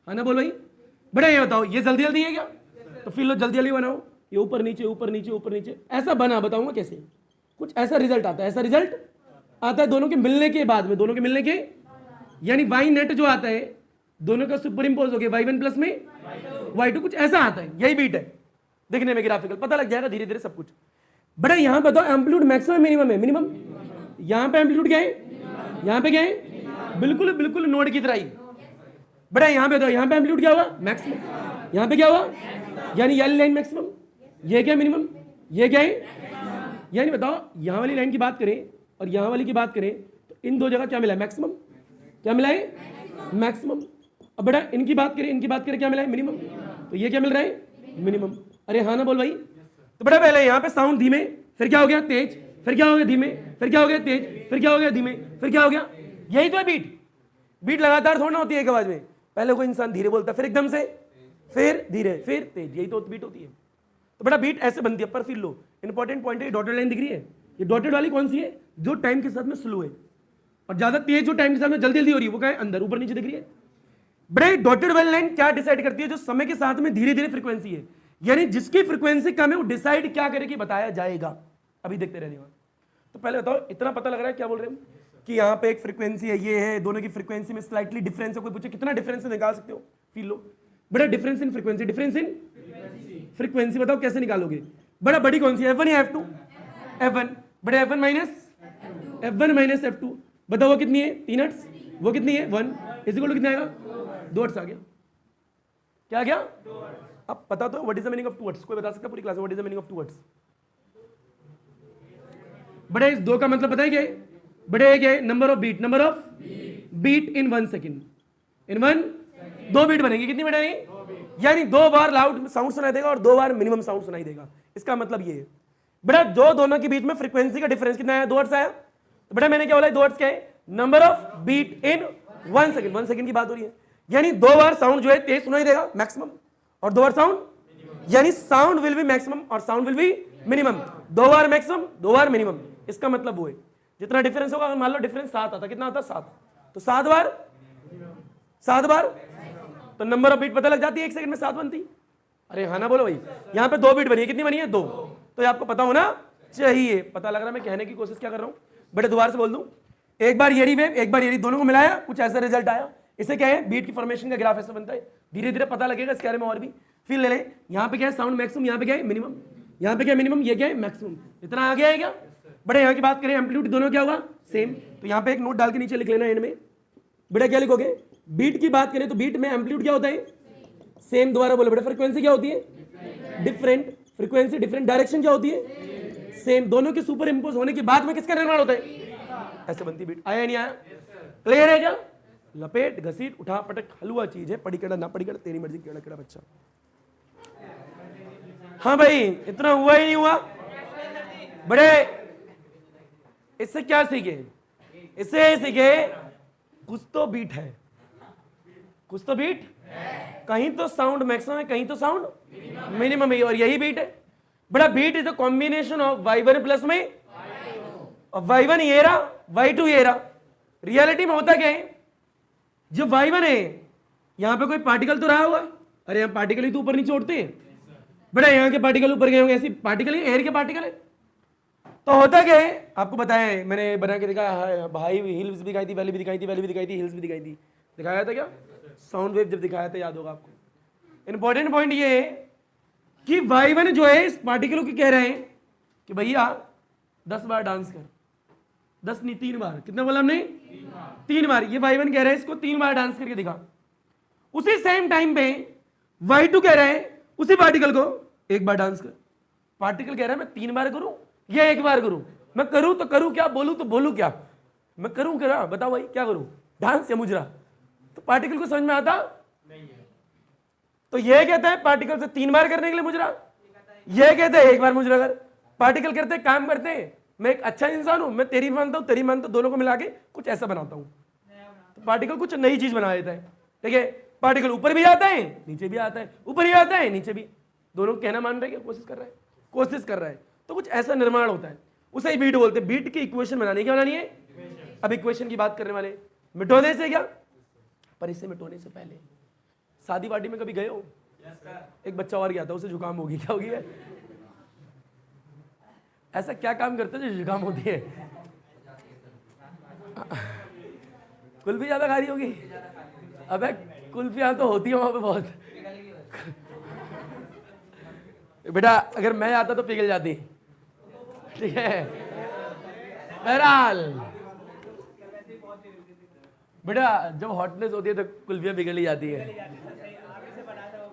हाँ ना बोल भाई, बड़ा ये बताओ ये जल्दी जल्दी है क्या, तो फिर लो जल्दी जल्दी बनाओ, ये ऊपर नीचे ऊपर नीचे ऊपर नीचे, ऐसा बना, बताऊंगा कैसे, कुछ ऐसा रिजल्ट आता है, ऐसा रिजल्ट आता है दोनों के मिलने के बाद में, दोनों के मिलने के, यानी वाई नेट जो आता है दोनों का सुपर इंपोज हो गया, y1 प्लस में y2, कुछ ऐसा आता है, यही बीट है, देखने में ग्राफिकल पता लग जाएगा धीरे धीरे सब कुछ। बड़ा यहां बताओ एम्पलीट्यूड मैक्सिमम मिनिमम है, मिनिमम यहां पे एम्पलीट्यूड क्या है, यहां पे क्या है, बिल्कुल बिल्कुल नोड की तरह ही, बड़ा यहां पे बताओ, यहां पे एम्पलीट्यूड क्या होगा मैक्सिमम, यहां पे क्या होगा, यानी ये लाइन मैक्सिमम, ये क्या मिनिमम, ये क्या है, यानी बताओ यहां वाली लाइन की बात करें और यहां वाली की बात करें, तो इन दो जगह क्या मिला है, मैक्सिमम, क्या मिला है मैक्सिमम, अब बेटा इनकी बात करें, इनकी बात करें क्या मिला है मिनिमम, तो ये क्या मिल रहा है मिनिमम, अरे हाँ ना बोल भाई, तो बेटा पहले यहाँ पे साउंड धीमे, फिर क्या हो गया तेज, फिर क्या हो गया धीमे, फिर क्या हो गया तेज, फिर क्या हो गया धीमे, फिर क्या हो गया, यही तो है बीट, बीट लगातार थोड़ा होती है एक आवाज में, पहले कोई इंसान धीरे बोलता है, फिर एकदम से, फिर धीरे, फिर तेज, यही तो बीट होती है, तो बेटा बीट ऐसे बनती है, पर फिर लो इंपॉर्टेंट पॉइंट है, डॉटेड लाइन दिख रही है, ये डॉटेड वाली कौन सी है, जो टाइम के साथ में स्लो है, और ज्यादा तेज जो टाइम के साथ में जल्दी जल्दी हो रही है वो क्या है अंदर, ऊपर नीचे दिख रही है। बड़े डॉटेड वाली लाइन क्या डिसाइड करती है, जो समय के साथ में धीरे धीरे फ्रीक्वेंसी है, यानी जिसकी फ्रीक्वेंसी कम है वो डिसाइड क्या करेगी बताया जाएगा, अभी देखते रहने वाला। तो पहले बताओ, इतना पता लग रहा है क्या बोल रहे हैं कि यहाँ पे एक फ्रीक्वेंसी है, ये है, दोनों की फ्रीक्वेंसी में स्लाइटली डिफरेंस है। कोई पूछे कितना डिफरेंस है, निकाल सकते हो, फील लो। बड़ा difference in frequency, difference in frequency बताओ कैसे निकालोगे? बड़ा बड़ी कौन सी, F1 या F2? F1। बड़े F1 माइनस F2 बताओ वो कितनी है? 3 हर्ट्ज। वो कितनी है? 1 इक्वल टू कितना आएगा? 2 हर्ट्ज आ गया। क्या आ गया? अब पता तो what is the meaning of 2 hertz? कोई बता सकता पूरी क्लास में what is the meaning of 2 hertz? बड़े इस 2 का मतलब पता है क्या? बड़े क्या है? Number of beat in 1 second. In 1 2 beat बनेगी। कितनी बनेगी? यानी 2 बार लाउड साउंड सुनाई देगा और 2 बार मिनिमम साउंड सुनाई देगा। इसका मतलब ये है बेटा, जो दोनों के बीच में फ्रीक्वेंसी का डिफरेंस कितना है? 2 हर्ट्ज आया। तो बेटा मैंने क्या बोला? 2 हर्ट्ज क्या है? Number of beat in 1 second. 1 second की बात हो रही है, यानी 2 बार साउंड जो है तेज सुनाई देगा मैक्सिमम, और 2 बार साउंड, यानी साउंड विल बी मैक्सिमम और sound will B minimum. 2 bar maximum, 2 bar minimum. इसका मतलब वो है जितना डिफरेंस होगा, मान लो डिफरेंस 7 आता, कितना आता? 7। तो 7 बार तो नंबर ऑफ बीट पता लग जाती है, 1 सेकंड में 7 बनती। अरे हाँ ना बोलो भाई, यहाँ पे 2 बीट बनी है। कितनी बनी है? 2। तो ये आपको पता होना चाहिए। पता लग रहा है मैं कहने की कोशिश क्या कर रहा हूँ? बड़े दोबारा से बोल दूं, एक बार ये वेव, एक बार ये, दोनों को मिलाया, कुछ ऐसा रिजल्ट आया। इसे क्या है? बीट की फॉर्मेशन का ग्राफ ऐसा बनता है। धीरे धीरे पता लगेगा इसके बारे में और भी। फिर ले लें, यहाँ पे क्या है? साउंड मैक्सिमम, यहाँ पे क्या है? मिनिमम। यहाँ पे क्या है? मिनिमम, ये क्या है? मैक्सिमम। इतना आ गया है क्या? बड़े यहाँ की बात करें, एम्पलीट्यूड दोनों क्या होगा? सेम। तो यहाँ पे एक नोट डाल के नीचे लिख लेना एंड में। बेटा क्या लिखोगे? बीट की बात करें तो बीट में एम्पलीट्यूड क्या होता है? सेम। दोबारा बोलो बेटा, फ्रीक्वेंसी क्या होती है? डिफरेंट। Frequency different. डायरेक्शन क्या होती है? सेम। दोनों के सुपर इम्पोज होने के बाद में किसका निर्माण होता है? ऐसे बनती बीट। आया नहीं आया? क्लियर है क्या? लपेट, घसीट, उठा पटक हलवा चीज है। पड़ी कड़ा ना पड़ी कड़ा तेरी मर्जी, केड़ा केड़ा बच्चा। हाँ भाई, इतना हुआ ही नहीं हुआ? बड़े इससे क्या सीखे? इससे सीखे कुछ तो बीट है, कुछ तो बीट, कहीं तो साउंड मैक्सिमम है, कहीं तो साउंड मिनिमम है, और यही बीट है। बड़ा beat is the combination of y1 plus में y1 ये रहा, y2 ये रहा। रियलिटी में होता क्या है? जो y1 है, यहां पे कोई पार्टिकल तो रहा होगा। अरे यहाँ पार्टिकल ही तो ऊपर नीचे उड़ते हैं। बड़ा यहाँ के पार्टिकल ऊपर गए होंगे, ऐसी पार्टिकल है, एयर के पार्टिकल है। तो होता क्या है आपको बताया है, मैंने बना के दिखाया भाई। हिल्स भी दिखाई थी, वैली भी दिखाई थी, वैली भी दिखाई थी, हिल्स भी दिखाई थी। दिखाया था क्या? साउंड वेव जब दिखाया था, याद होगा आपको। इंपॉर्टेंट पॉइंट ये है कि y1 जो है इस पार्टिकल को कह रहे हैं कि भैया 10 बार डांस कर। 10 नहीं, 3 बार। कितना बोला हमने? 3 बार। ये y1 कह रहा है इसको 3 बार डांस करके दिखा। उसी सेम टाइम पे y2 कह रहा है उसी पार्टिकल को 1 बार डांस कर। पार्टिकल कह रहा है मैं 3 बार करूं या 1 बार करूं? मैं करूं तो करूं क्या, बोलूं तो बोलूं क्या? मैं करूं क्या? बताओ भाई, क्या करूं, डांस या मुजरा? तो पार्टिकल को समझ में आता नहीं है। तो ये कहता है पार्टिकल से 3 बार करने के लिए मुजरा, ये कहते हैं 1 बार मुजरा कर। पार्टिकल करते हैं, काम करते हैं। मैं एक अच्छा इंसान हूं, मैं तेरी मानता हूं, तेरी मानता हूं, दोनों को मिला के कुछ ऐसा बनाता हूं। तो पार्टिकल कुछ नई चीज बना देता है। ठीक है, पार्टिकल ऊपर भी आता है, नीचे भी आता है, ऊपर भी आता है, नीचे भी। दोनों कहना मान रहे हैं, कोशिश कर रहा है। तो कुछ ऐसा निर्माण होता है, उसे ही बीट बोलते हैं। बीट की इक्वेशन बनानी, क्या बनानी है? अब इक्वेशन की बात करने वाले। मिटोने से क्या? पर इसे मिटोने से पहले शादी पार्टी में कभी गए हो? एक बच्चा और गया था, उसे जुकाम होगी। क्या होगी? ऐसा क्या काम करते हैं जो जुकाम होती है? कुल्फी ज्यादा खा रही होगी। अबे कुल्फियां तो होती है वहां पे बहुत। बेटा अगर मैं आता तो पिघल जाती। ठीक है, बहरहाल बेटा जब हॉटनेस होती है तो कुल्फियां पिघल ही जाती है।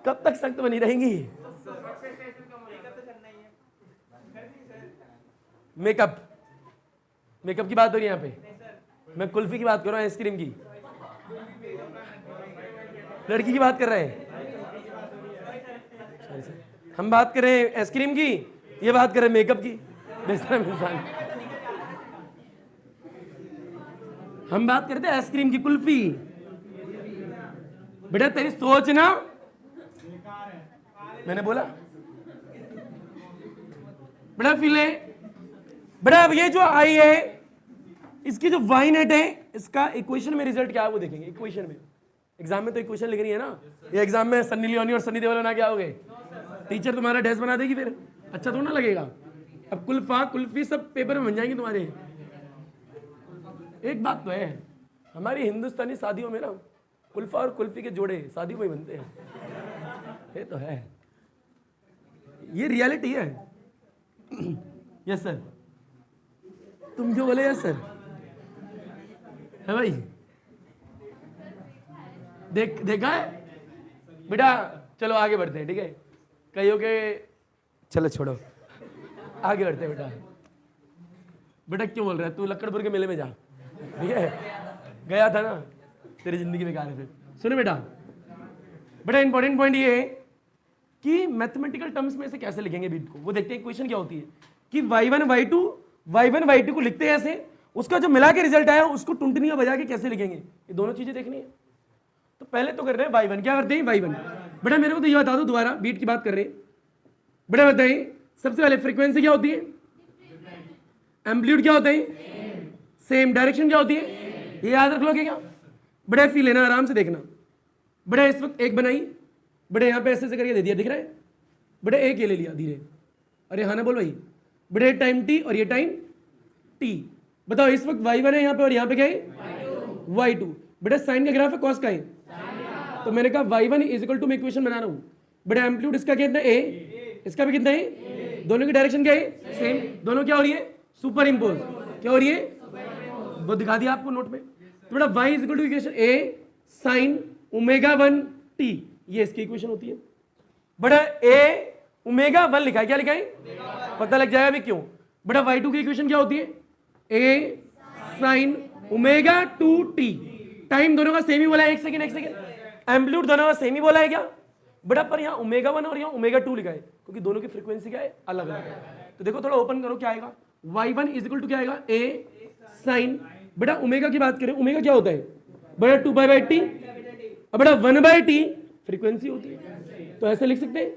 कब तक सख्त बनी रहेंगी? मेकअप की बात हो रही है यहाँ पे। मैं कुल्फी की बात कर रहा हूँ, आइसक्रीम की। लड़की की बात कर रहे हैं हम, बात करें आइसक्रीम की, ये बात करें मेकअप की। बेशरम इंसान। हम बात करते हैं आइसक्रीम की, कुल्फी। बेटा तेरी सोच ना, मैंने बोला बेटा फिले। बेटा अब ये जो आई है, इसकी जो वाई नेट है, इसका इक्वेशन में रिजल्ट क्या है वो देखेंगे। इक्वेशन में, एग्जाम में तो इक्वेशन लिख रही है ना। ये एग्जाम में सन्नी लियोनी और सन्नी देओल ना क्या हो गए? टीचर तुम्हारा ड्रेस बना देगी, फिर अच्छा थोड़ा ना लगेगा। अब कुल्फा कुल्फी सब पेपर में बन जाएंगे तुम्हारे। एक बात तो है, हमारी हिंदुस्तानी शादियों में ना कुल्फा और कुल्फी के जोड़े शादियों में ही बनते हैं, ये तो है, ये रियलिटी है। यस सर, तुम क्यों बोले यस सर? है भाई, देखा है बेटा। चलो आगे बढ़ते हैं, ठीक है। कईयों के, चलो छोड़ो, आगे बढ़ते हैं बेटा। बेटा क्यों बोल रहा है? तू लक्कड़पुर के मेले में जा, ठीक है, गया था ना, तेरी जिंदगी बेकार है फिर। सुनो बेटा, बड़ा इंपॉर्टेंट पॉइंट ये है कि मैथमेटिकल टर्म्स में से कैसे लिखेंगे बीट को, वो देखते हैं। क्वेश्चन क्या होती है कि y1 y2 को लिखते हैं ऐसे, उसका जो मिला के रिजल्ट आया उसको टुंटनियां बजा के कैसे लिखेंगे, ये दोनों चीजें देखनी है। तो पहले तो कर रहे हैं y1, क्या करते हैं y1। बेटा मेरे को तो ये बता दो, दोबारा बीट की बात कर रहे हैं। बेटा बताइए, सबसे पहले फ्रीक्वेंसी क्या होती है, एम्पलीट्यूड क्या होता है, सेम, डायरेक्शन क्या होती है, ये याद रख लोगे क्या? बड़े फील लेना, आराम से देखना। बड़े इस वक्त एक बनाई, बड़े यहाँ पे ऐसे करके दे दिया, दिख रहा है? बड़े एक ये ले लिया धीरे, अरे हाँ ना बोल भाई। बड़े टाइम t और ये टाइम t, बताओ इस वक्त y1 है यहाँ पे और यहाँ पे क्या है y2। बड़े साइन का ग्राफ है, कॉस का है, तो मैंने कहा y1 इज इक्वल टू, मैं इक्वेशन बना रहा हूँ। बड़े एम्पलीट्यूड इसका कितना है a, इसका भी कितना है, दोनों की डायरेक्शन क्या है सेम, दोनों क्या हो रही है सुपर इम्पोज, क्या हो रही है वो दिखा दिया आपको नोट में। तो बेटा y is equal to equation a sine ω1 t, ये इसकी इक्वेशन होती है। बड़ा a ω1 लिखा है, क्या लिखा है पता लग जाएगा अभी क्यों। बड़ा y2 की इक्वेशन क्या होती है, a साइन ω2t, टाइम दोनों का सेम ही बोला है, एक सेकंड, एम्पलीट्यूड दोनों का सेम ही बोला है क्या बड़ा, पर यहाँ ω1 और यहाँ ω2 लिखा है क्योंकि दोनों की फ्रीक्वेंसी क्या है अलग अलग है। तो देखो थोड़ा ओपन करो, क्या आएगा y1 इज इक्वल टू क्या आएगा a साइन, बेटा ओमेगा की बात करें, ओमेगा क्या होता है बड़ा 2π/t, अब बड़ा 1/t फ्रीक्वेंसी होती है, तो ऐसे लिख सकते हैं।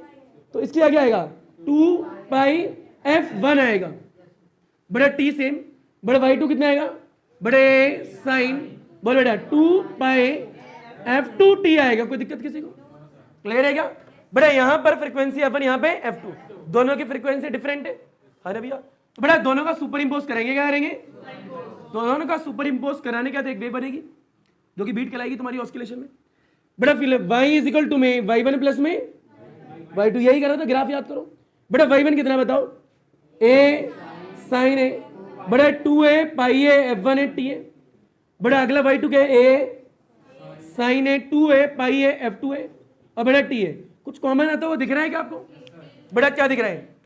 तो इसके आगे आएगा 2πf1 आएगा, बड़ा t सेम, बड़ा y2 कितना आएगा बड़े साइन, बोल बेटा 2πf2t आएगा। कोई दिक्कत किसी को, क्लियर है क्या? बड़ा यहाँ पर फ्रीक्वेंसी f1, यहाँ पे f2, दोनों की फ्रीक्वेंसी डिफरेंट है, अरे भैया। तो बड़ा दोनों का सुपर इंपोज करेंगे, क्या करेंगे दोनों का सुपर इंपोज कराने का तो एक वेव बनेगी जो कि बीट कहलाएगी तुम्हारी ऑस्किलेशन में। बड़ा फिर y इज इक्वल टू में y1 प्लस में y2, यही करा था, ग्राफ याद करो। बड़ा y1 कितना बताओ, a साइन है, बड़ा 2a पाई है, f1 है, t है। बड़ा अगला y2 क्या है, a साइन है, 2a पाई है, f2 है, और बड़ा t है। कुछ कॉमन आता है वो दिख रहा है क्या आपको? बड़ा क्या दिख रहा है,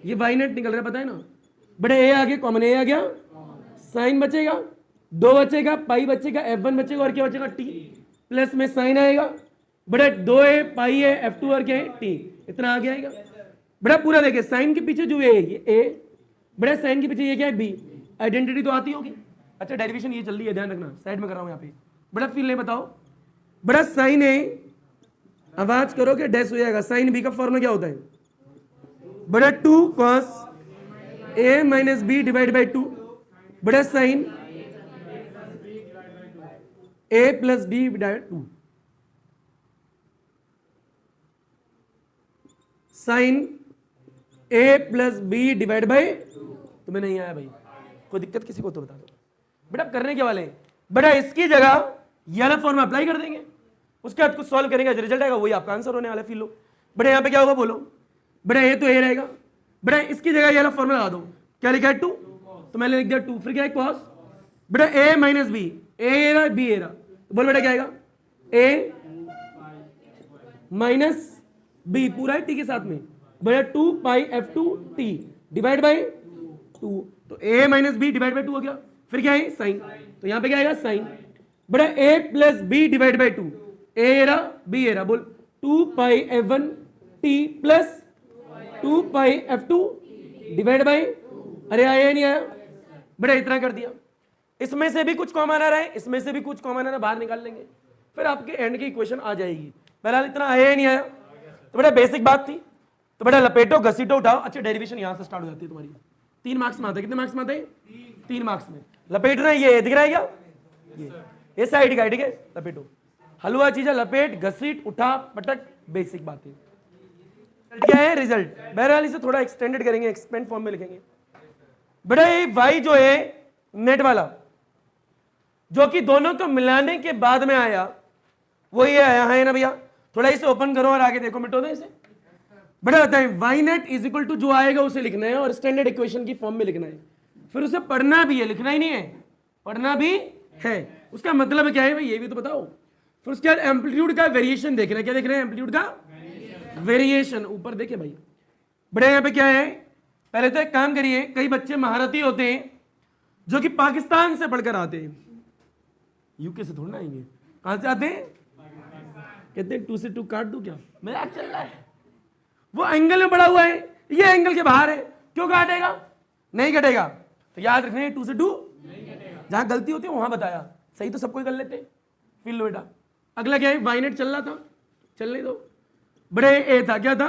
ये y नेट निकल रहा है, पता है ना। बड़ा a आ गया, कॉमन a आ गया, साइन बचेगा, 2 बचेगा, पाई बचेगा, f1 बचेगा, और क्या बचेगा t, प्लस में साइन आएगा, बड़ा 2a पाई है, f2 और क्या है t, इतना आगे आएगा। बड़ा पूरा देखिए, साइन के पीछे जो है ये a, बड़ा साइन के पीछे ये क्या है b, आइडेंटिटी तो आती होगी। अच्छा डेरिवेशन ये चल रही है, ध्यान रखना, साइड में कर रहा हूं यहाँ पे। बड़ा फील नहीं बताओ, बड़ा साइन है, आवाज करो कि डैश हो जाएगा। साइन b का फॉर्मूला क्या होता है बड़ा 2 cos a minus b divide by 2, बड़ा sine a plus b divide 2, sine a plus b divide by, तुम्हें नहीं आया भाई, कोई दिक्कत किसी को तो बता दो। बेटा करने के वाले हैं, बेटा इसकी जगह ये वाला फॉर्मूला अप्लाई कर देंगे, उसके बाद कुछ सॉल्व करेंगे, रिजल्ट आएगा वही आपका आंसर होने वाला। फील लो बेटा, यहाँ पे क्या होगा बोलो, बेटा ये तो ए रहेगा, बेटा इसकी जगह ये वाला फॉर्मूला लगा दो, क्या लिखा है 2, तो मैंने लिख दिया 2, फिर क्या है cos, बेटा a माइनस बी, ए रहा बी ए रहा, तो बोल बेटा क्या आएगा a माइनस बी, पूरा है t के साथ में, बेटा 2πf2t डिवाइड बाई 2, तो a minus B divide by 2 हो गया, फिर क्या है साइन, तो यहाँ पे क्या आएगा साइन, बेटा a plus b divide by 2, ए रहा बी ए रहा, बोल 2πf1t plus 2πf2 divide by, अरे आया नहीं आया, बेटा इतना कर दिया। इसमें से भी कुछ कॉमन आ रहा है, इसमें से भी कुछ कॉमन आ रहा है, बाहर निकाल लेंगे, फिर आपके एंड की इक्वेशन आ जाएगी। फिलहाल इतना आया ही नहीं आया, तो बेटा बेसिक बात थी, तो बेटा लपेटो घसीटो उठाओ। अच्छा डेरिवेशन यहाँ से स्टार्ट हो जाती है तुम्हारी, 3 मार्क्स में आता है, कितने मार्क्स में आता है 3 मार्क्स में। लपेटना ये दिख रहा है क्या, ये साइड का, ठीक है, लपेटो, हलवा चीज है, लपेट घसीट उठा पटक, बेसिक बात है। क्या है रिजल्ट, बहरहाल इसे थोड़ा एक्सटेंडेड करेंगे, एक्सपेंड फॉर्म में लिखेंगे। बड़े y जो है नेट वाला, जो कि दोनों को मिलाने के बाद में आया, वो ये आया है ना भैया। थोड़ा इसे ओपन करो और आगे देखो, मिटो दो इसे। बड़ा होता है y net is equal to जो आएगा उसे लिखना है और स्टैंडर्ड इक्वेशन की फॉर्म में लिखना है, फिर उसे पढ़ना भी है, लिखना ही नहीं है, पढ़ना भी है। उसका मतलब क्या है भाई, ये भी तो बताओ। फिर उसके बाद एम्पलीट्यूड का वेरिएशन देख रहे हैं, क्या देख रहे हैं, एम्पलीट्यूड का वेरिएशन। ऊपर देखिए भाई, बड़े यहाँ पे क्या है, पहले तो एक काम करिए, कई बच्चे महारथी होते हैं जो कि पाकिस्तान से पढ़कर आते हैं, यूके से थोड़ा ना आएंगे, कहां से आते हैं, कहते हैं 2 से 2 काट दूं क्या, मजाक चल रहा है, वो एंगल में पड़ा हुआ है, ये एंगल के बाहर है, क्यों काटेगा, नहीं कटेगा। तो याद रखने 2 से 2 जहां गलती होती है वहां बताया, सही तो सबको कर लेते, फिर लो बेटा। अगला क्या है, वाई नेट चल रहा था, चलने दो। बड़े ए था, क्या था,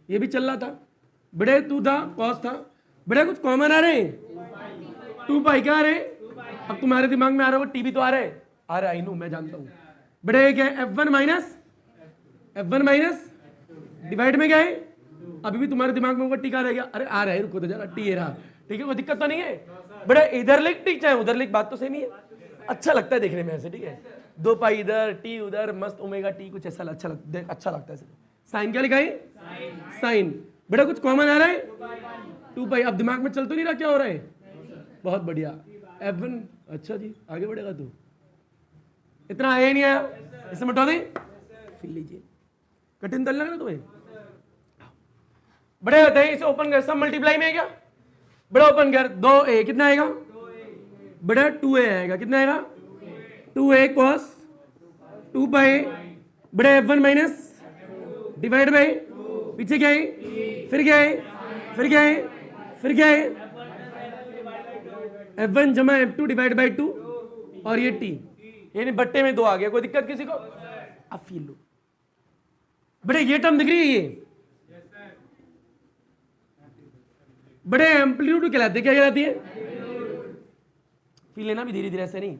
ये भी चल रहा था। बड़े 2 था, कॉस था। बड़े कुछ कॉमन आ रहे हैं, 2 पाई क्या आ रहे हैं, अब तुम्हारे दिमाग में आ रहा होगा टी भी तो आ रहा है, आ रहा है, आई नो, मैं जानता हूं। बड़े क्या है, F1 माइनस डिवाइड में क्या है, अभी भी तुम्हारे दिमाग में होगा टी का रह गया, अरे आ रहा है, रुको तो जरा, टी रहा, ठीक है, कोई दिक्कत तो नहीं है। बड़ा इधर लिख टी चाहे उधर लिख, बात तो सेम ही है, अच्छा लगता है देखने में ऐसे, ठीक है, 2 पाई इधर टी उधर, मस्त ओमेगा टी, कुछ ऐसा अच्छा लगता है। साइन क्या लिखा है, साइन। बड़ा कुछ कॉमन आ रहा है, 2 पाई। अब दिमाग में चल तो नहीं रहा क्या हो रहा है, बहुत बढ़िया। F1, अच्छा जी, आगे बढ़ेगा तू, इतना आया नहीं आया, इसे मिटा दे, फिर लीजिए, कठिन तो लग रहा तुम्हें। बड़े होते हैं, इसे ओपन कर, सब मल्टीप्लाई में है क्या, बड़ा ओपन कर, 2a कितना आएगा, बड़ा 2a आएगा, कितना आएगा, 2a cos 2 पाई, बड़ा F1 माइनस डिवाइड बाई, पीछे क्या है, फिर क्या है, फिर क्या है, फिर क्या है, F1 जमा F2 डिवाइड बाई 2 और ये t, यानी बट्टे में 2 आ गया, कोई दिक्कत किसी को। अब फील लो, बड़े ये टर्म दिख रही है, ये बड़े एम्पलीट्यूड कहलाते, क्या कहलाती है, फील लेना भी धीरे धीरे, ऐसे नहीं।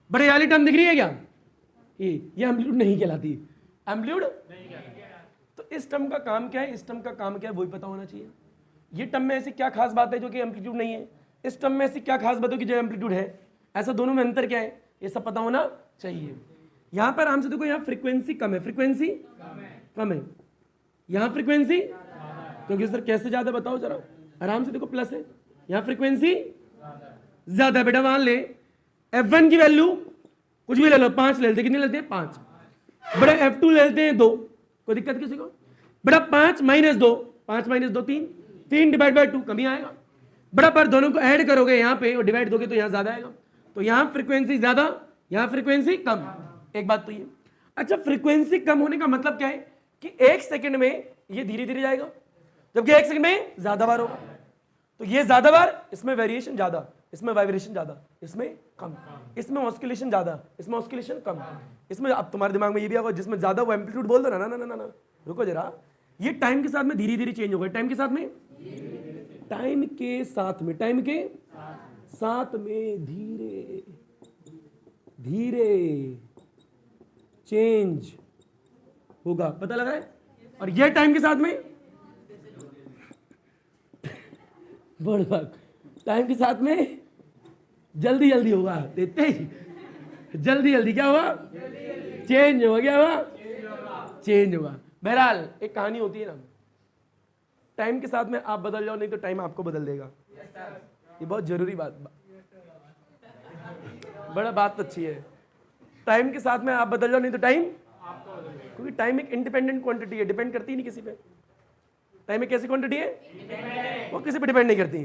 बड़े वाली टर्म दिख रही है क्या, ये एम्पलीट्यूड नहीं कहलाती, एम्पलीट्यूड। तो इस टर्म का काम क्या है, इस टर्म का काम क्या है, वही पता होना चाहिए। ये टर्म में ऐसी क्या खास बात है जो कि एम्पलीट्यूड नहीं है, इस टर्म में ऐसी क्या खास बात है कि जो एम्पलीट्यूड है, ऐसा दोनों में अंतर क्या है, ये सब पता होना चाहिए। यहां पर आराम से देखो, यहाँ फ्रीक्वेंसी कम है, फ्रीक्वेंसी कम है, यहाँ फ्रीक्वेंसी, क्योंकि सर कैसे ज्यादा बताओ जरा, आराम से देखो, प्लस है, यहाँ फ्रीक्वेंसी ज्यादा है। बेटा वहां ले, F1 की वैल्यू कुछ भी ले लो, 5 ले लेते, कितने लेते हैं, 5। बड़ा F2 ले लेते हैं 2, कोई दिक्कत किसी को। बड़ा 5 माइनस 2, 5 माइनस 2 3, 3 डिवाइड बाई 2 कमी आएगा। बड़ा पर दोनों को ऐड करोगे यहाँ पे और डिवाइड दोगे तो यहाँ ज्यादा आएगा, तो यहाँ फ्रीक्वेंसी ज्यादा, यहाँ फ्रीक्वेंसी कम, एक बात तो ये। अच्छा, फ्रीक्वेंसी कम होने का मतलब क्या है कि 1 सेकंड में ये धीरे धीरे जाएगा, जबकि 1 सेकंड में ज्यादा बार होगा, तो ये ज्यादा बार, इसमें वेरिएशन ज्यादा, इसमें वाइब्रेशन ज्यादा, इसमें कम, इसमें ऑस्किलेशन ज्यादा, इसमें ऑस्किलेशन कम, इसमें। अब तुम्हारे दिमाग में ये भी आएगा, जिसमें ज्यादा वो एम्पलीट्यूड बोल दो ना, ना ना ना ना, रुको जरा, ये टाइम के साथ में धीरे धीरे चेंज होगा, टाइम के साथ में, टाइम के साथ में, टाइम के साथ में धीरे धीरे चेंज होगा, पता लग रहा है। और ये टाइम के साथ में बढ़ टाइम के साथ में जल्दी जल्दी होगा, तेज जल्दी जल्दी क्या हुआ, चेंज होगा, क्या हुआ, चेंज होगा। बहरहाल एक कहानी होती है ना, टाइम के साथ में आप बदल जाओ, नहीं तो टाइम आपको बदल देगा, ये बहुत जरूरी बात, बड़ा बात अच्छी है। टाइम के साथ में आप बदल जाओ, नहीं तो टाइम, क्योंकि टाइम एक इंडिपेंडेंट क्वांटिटी है, डिपेंड करती नहीं किसी पे। टाइम एक कैसी क्वांटिटी है, वो किसी पे डिपेंड नहीं करती,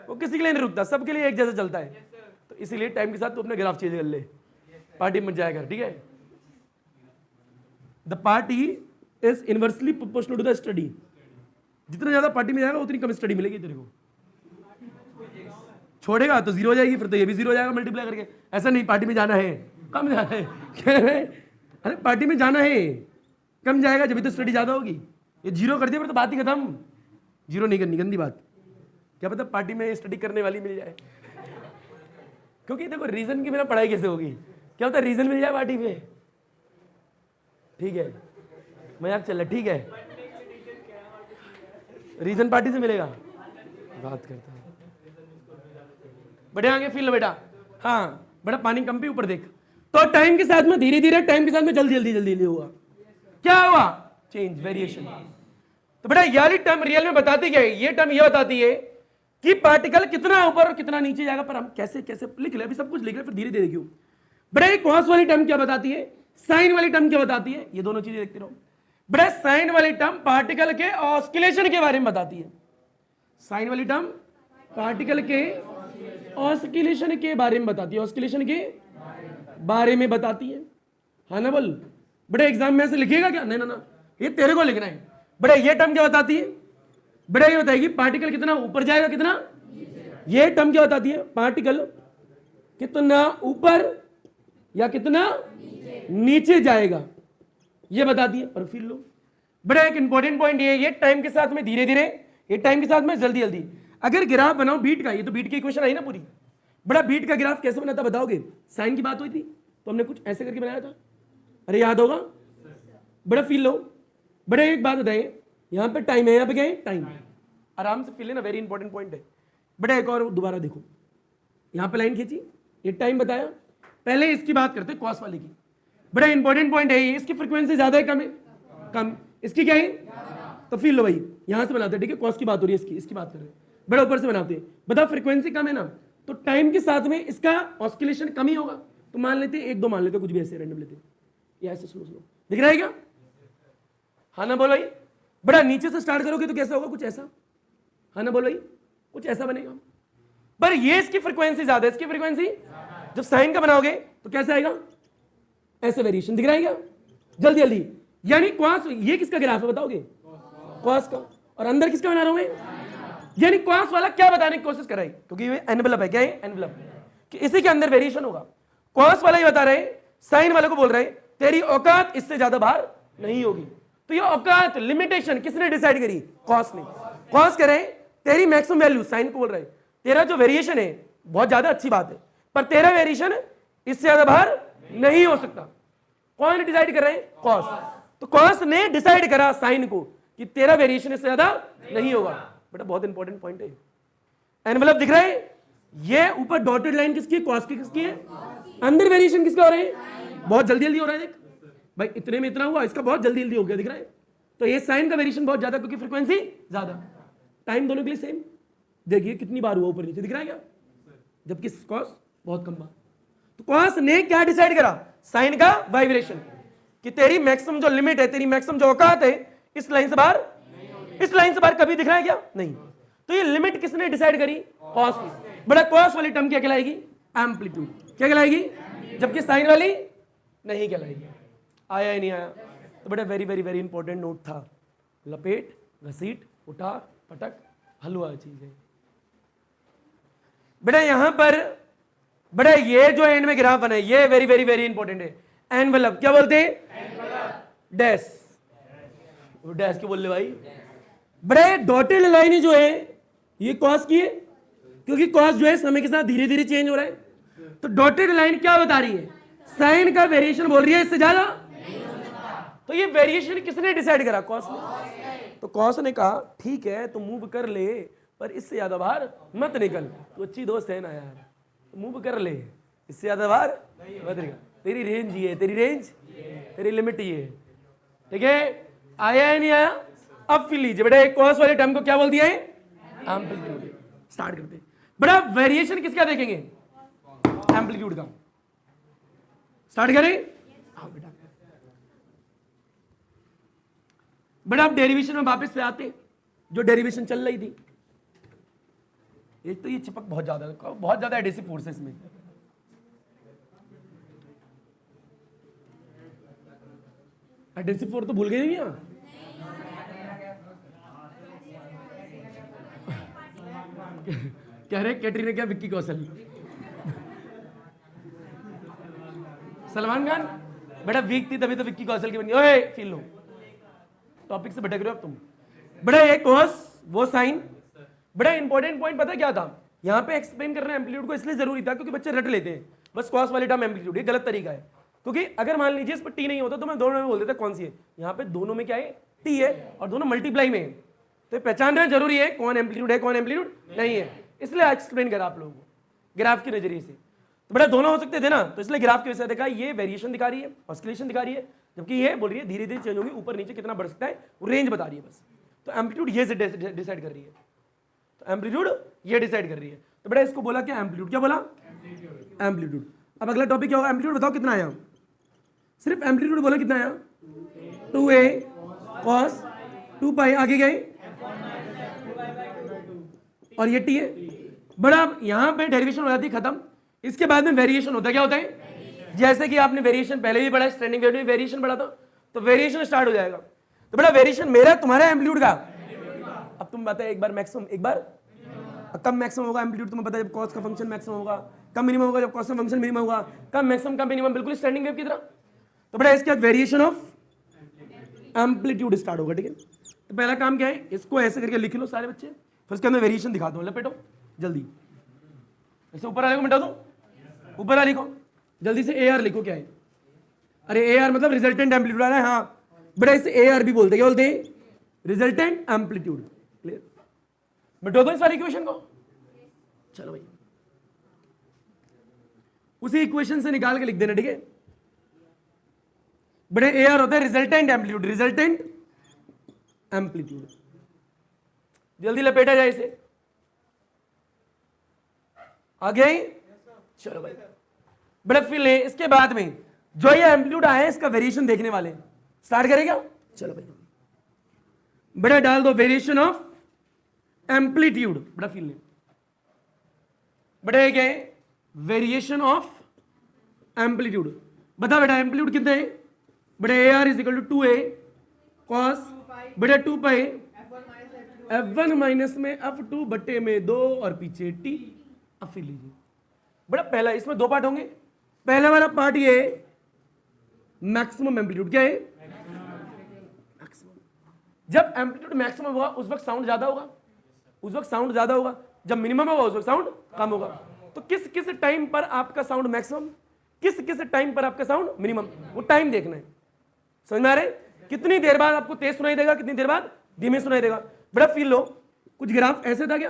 वो किसी के लिए नहीं रुकता, सबके लिए एक जैसा चलता है। तो इसीलिए टाइम के साथ तो अपने ग्राफ चेंज कर ले, पार्टी में जाएगा, ठीक है। The party is inversely proportional to the study, जितना ज्यादा पार्टी में जाएगा उतनी कम स्टडी मिलेगी तेरे को। छोड़ेगा तो 0 हो जाएगी, फिर तो ये भी 0 हो जाएगा मल्टीप्लाई करके। ऐसा नहीं पार्टी में जाना है, कम जाना है, कह रहे अरे पार्टी में जाना है, कम जाएगा जब तो स्टडी ज्यादा होगी। ये 0 कर दिया फिर तो बात ही खत्म, 0 नहीं करनी, गंदी बात। क्या पता पार्टी में स्टडी करने वाली मिल जाए, क्योंकि देखो रीजन के बिना पढ़ाई कैसे होगी, क्या होता है रीजन मिल जाए पार्टी में, ठीक है, मजाक चल रहा, ठीक है, रीजन पार्टी से मिलेगा, बात करता है। बड़े आगे फील लो बेटा, हाँ बड़ा पानी कम भी ऊपर देख। तो टाइम के साथ में धीरे धीरे, टाइम के साथ में जल्दी जल्दी जल्दी हुआ, क्या हुआ? Change, variation. तो बेटा ये वाली टर्म रियल में बताती क्या है? ये टर्म ये बताती है कि पार्टिकल कितना ऊपर और कितना नीचे जाएगा, पर हम कैसे कैसे लिख ले, अभी सब कुछ लिख रहे, फिर धीरे धीरे क्यों। बेटा ये कॉस वाली टर्म क्या बताती है, साइन वाली टर्म क्या बताती है, ये दोनों चीजें देखते रहो। बेटा साइन वाली टर्म पार्टिकल के ऑस्किलेशन के बारे में बताती है, साइन वाली टर्म पार्टिकल के ऑस्किलेशन के बारे में बताती है, ऑस्किलेशन के बारे में बताती है, हाँ ना बोल। बेटा एग्जाम में ऐसे लिखेगा क्या? नहीं ना ना, ये तेरे को लिखना है। बेटा ये टर्म क्या बताती है? बेटा ये बताएगी पार्टिकल कितना ऊपर जाएगा, कितना, ये टर्म क्या बताती है? पार्टिकल कितना ऊपर या कितना नीचे जाएगा, ये बताती है। और फिर लो बेटा एक इंपॉर्टेंट पॉइंट ये टाइम के साथ में धीरे धीरे, ये टाइम के साथ में जल्दी जल्दी। अगर ग्राफ बनाओ बीट का, ये तो बीट की इक्वेशन आई ना पूरी। बड़ा बीट का ग्राफ कैसे बनाता बताओगे? साइन की बात हुई थी तो हमने कुछ ऐसे करके बनाया था, अरे याद होगा? बड़ा फील लो। बड़ा एक बात बताइए, यहाँ पे टाइम है, यहाँ पे क्या है? टाइम। आराम से फील लेना, वेरी इंपॉर्टेंट पॉइंट है। बड़ा एक और दोबारा देखो, यहाँ पे लाइन खींची, ये टाइम बताया। पहले इसकी बात करते कॉस वाले की। बड़ा इंपॉर्टेंट पॉइंट है ये, इसकी फ्रीक्वेंसी ज्यादा है कम है? कम। इसकी क्या है? तो फील लो भाई, यहां से बनाते हैं, ठीक है? कॉस की बात हो रही है, इसकी बात कर रहे हैं। बड़ा ऊपर से बनाते हैं, बताओ फ्रीक्वेंसी कम है ना, तो टाइम के साथ में इसका ऑस्किलेशन कम ही होगा। तो मान लेते हैं 1-2 मान लेते, कुछ भी ऐसे रैंडम लेते, ये ऐसे स्लो स्लो दिख रहा है क्या? हाँ ना बोलो भाई। बड़ा नीचे से स्टार्ट करोगे तो कैसा होगा? कुछ ऐसा, हाँ ना बोलो भाई, कुछ ऐसा बनेगा। पर ये इसकी फ्रीक्वेंसी ज्यादा है, इसकी फ्रीक्वेंसी जब साइन का बनाओगे तो कैसा आएगा? ऐसे वेरिएशन दिख रहा है क्या? जल्दी जल्दी। यानी क्वास, ये किसका ग्राफ है बताओगे? क्वास का। और अंदर किसका बना रहा हूं मैं? यानी क्वास वाला क्या बताने की कोशिश कर रहा है, क्योंकि ये एनवेलप है, क्या है? एनवेलप, कि इसी के अंदर वेरिएशन होगा। क्वास वाला ही बता रहे, साइन वाले को बोल रहे तेरी औकात इससे ज्यादा बाहर नहीं होगी। तो ये औकात, लिमिटेशन किसने डिसाइड करी? कॉस ने। कॉस कह रहे तेरी मैक्सिमम वैल्यू, साइन को बोल रहे तेरा जो वेरिएशन है बहुत ज्यादा अच्छी बात है, पर तेरा वेरिएशन इससे ज्यादा बाहर नहीं हो सकता। कौन डिसाइड कर रहे हैं? कॉस। तो कॉस ने डिसाइड करा साइन को कि तेरा वेरिएशन इससे ज्यादा नहीं होगा। बेटा बहुत इंपॉर्टेंट पॉइंट है। एनवेलप दिख रहा है? ये ऊपर डॉटेड लाइन किसकी है? कॉस की। किसकी है? अंदर वेरिएशन किसका हो रहा है? बहुत जल्दी जल्दी हो रहा है। देख भाई, इतने में इतना हुआ, इसका बहुत जल्दी जल्दी हो गया, दिख रहा है? तो ये साइन का वेरिएशन बहुत ज्यादा, क्योंकि फ्रीक्वेंसी ज्यादा, टाइम दोनों के लिए सेम। देखिए कितनी बार हुआ ऊपर नीचे, दिख रहा है क्या? जबकि कॉस बहुत कम बार। तो कॉस ने क्या डिसाइड करा? साइन का वाइब्रेशन, कि तेरी मैक्सिमम जो लिमिट है, तेरी मैक्सिमम जो औकात है, इस लाइन से बाहर, इस लाइन से बाहर कभी दिख रहा है क्या? नहीं। तो ये लिमिट किसने डिसाइड करी? कॉस ने। बड़ा कॉस वाली टर्म क्या कहलाएगी? एम्पलीट्यूड। क्या कहलाएगी? जबकि साइन वाली नहीं कहलाएगी। आया ही नहीं आया? तो बड़ा very very very important note था। लपेट, घसीट, उठा, पटक, हलवा चीज है बेटा। यहां पर बड़ा ये जो एंड में ग्राफ बना है, ये वेरी वेरी वेरी इंपॉर्टेंट है। एनवेलप क्या बोलते हैं? डैश। डैश क्यों बोल रहे भाई? बड़े डॉटेड लाइन जो है ये कॉस की है, क्योंकि कॉस जो है समय के साथ धीरे धीरे चेंज हो रहा है। तो डॉटेड लाइन क्या बता रही है? साइन का वेरिएशन बोल रही है इससे ज्यादा। तो ये वेरिएशन किसने डिसाइड करा? कॉस ने। तो कॉस ने कहा ठीक है तो मूव कर ले, पर इससे ज्यादा बाहर मत निकल। तो अच्छी दोस्त है ना यार, मूव कर ले, इससे ज्यादा बाहर मत निकल। तेरी रेंज ये है, तेरी रेंज, तेरी लिमिट ये है, ठीक है? आया है नहीं आया? अब फिर लीजिए बेटा, एक कॉस वाले टर्म को क्या बोल दिया है? एम्पलीट्यूड। स्टार्ट करते हैं। बड़ा वेरिएशन किसका देखेंगे? एम्पलीट्यूड का। स्टार्ट करें? हाँ बेटा। बड़ा अब डेरिवेशन में वापस से आते, जो डेरिवेशन चल रही थी। एक तो ये चिपक बहुत ज्यादा एडेसिव फोर्स है इसमें। एडेसिव फोर्स तो भूल गए नहीं यहाँ? कह रहे कैटरीना क्या, विक्की कौशल, सलमान खान। बेटा वीक थी तभी तो विक्की कौशल की बनी। ओए फील लो, टॉपिक से भटक रहे हो अब तुम। बड़ा ये कॉस, वो साइन। बड़ा इंपॉर्टेंट पॉइंट पता क्या था? यहाँ पे एक्सप्लेन करना एम्पलीट्यूड को इसलिए जरूरी था क्योंकि बच्चे रट लेते हैं बस कॉस वाले टर्म एम्पलीट्यूड। ये गलत तरीका है, क्योंकि अगर मान लीजिए इस पर टी नहीं होता तो मैं दोनों में बोल देता कौन सी है। यहाँ पे दोनों में क्या है? टी है, और दोनों मल्टीप्लाई में है। तो पहचानना जरूरी है कौन एम्पलीट्यूड है, कौन एम्पलीट्यूड नहीं है। इसलिए एक्सप्लेन करा आप लोगों को। ग्राफ के नजरिए से। तो बड़ा दोनों हो सकते थे ना, तो इसलिए ग्राफ की वजह से देखा ये वेरिएशन दिखा रही है, ऑस्किलेशन दिखा रही है, जबकि ये बोल रही है धीरे धीरे चेंज होगी, ऊपर नीचे कितना बढ़ सकता है वो रेंज बता रही है बस। तो एम्पलीट्यूड ये डिसाइड कर रही है, तो एम्पलीट्यूड ये डिसाइड कर रही है। तो बेटा इसको बोला क्या, एम्पलीट्यूड। क्या बोला, एम्पलीट्यूड। अब अगला टॉपिक क्या होगा, एम्पलीट्यूड बताओ कितना आया, सिर्फ एम्पलीट्यूड बोला कितना आया, 2a cos 2 पाई, आगे गए और ये t है। बड़ा यहां पे डेरिवेशन हो जाती है खत्म, इसके बाद में वेरिएशन होता है। क्या होता है, जैसे कि आपने वेरिएशन पहले भी पढ़ा, स्टैंडिंग वेव में वेरिएशन पढ़ा था, तो वेरिएशन स्टार्ट हो जाएगा। तो बड़ा वेरिएशन मेरा तुम्हारा एम्पलीट्यूड का, अब तुम बताए एक बार मैक्सिमम, एक बार कब मैक्सिमम होगा एम्पलीट्यूड, तुम्हें पता है जब कॉस का फंक्शन मैक्सिमम होगा, कब मिनिमम होगा जब कॉस का फंक्शन मिनिमम होगा, कब मैक्सिमम कब मिनिमम, बिल्कुल स्टैंडिंग वेव की तरह। तो बड़ा इसके बाद वेरिएशन ऑफ एम्पलीट्यूड स्टार्ट होगा, ठीक है। तो पहला काम क्या है, इसको ऐसे करके लिख लो सारे बच्चे, फिर उसके अंदर वेरिएशन दिखा दो, लपेटो जल्दी, ऐसे ऊपर वाले को मिटा दो, ऊपर वाले लिखो जल्दी से, ए आर लिखो। क्या है, अरे ए आर मतलब रिजल्टेंट एम्पलीट्यूड आ रहा है, हाँ बड़ा इसे ए आर भी बोलते हैं, क्या बोलते हैं, रिजल्टेंट एम्पलीट्यूड। क्लियर, मिटो दो इस सारी इक्वेशन को, चलो भाई उसी इक्वेशन से निकाल के लिख देना, ठीक है। बड़े ए आर होता है रिजल्टेंट एम्पलीट्यूड, रिजल्टेंट एम्पलीट्यूड, जल्दी लपेटा जाए इसे, आगे चलो भाई। बड़े फिर इसके बाद में जो ये एम्पलीट्यूड आया है इसका वेरिएशन देखने वाले, स्टार्ट करेगा, चलो भाई। बड़ा डाल दो वेरिएशन ऑफ एम्पलीट्यूड, बड़ा फिर ले, बड़ा क्या है, वेरिएशन ऑफ एम्पलीट्यूड। बता बेटा एम्पलीट्यूड कितने हैं, बड़े A R is equal to 2a cos बड़े 2 पाई f1 माइनस में f2 बट्टे में 2 और पीछे t। अब फिर लीजिए बड़ा, पहला इसमें दो पार्ट होंगे, पहला वाला पार्ट ये मैक्सिमम एम्पलीट्यूड। क्या है, मैक्सिमम। जब एम्पलीट्यूड मैक्सिमम होगा उस वक्त साउंड ज्यादा होगा, उस वक्त साउंड ज्यादा होगा, जब मिनिमम होगा उस वक्त साउंड कम होगा। तो किस किस टाइम पर आपका साउंड मैक्सिमम, किस किस टाइम पर आपका साउंड मिनिमम, वो टाइम देखना है। समझ में आ रहा है, कितनी देर बाद आपको तेज सुनाई देगा, कितनी देर बाद धीमे सुनाई देगा। बड़ा फील लो, कुछ ग्राफ ऐसे था क्या,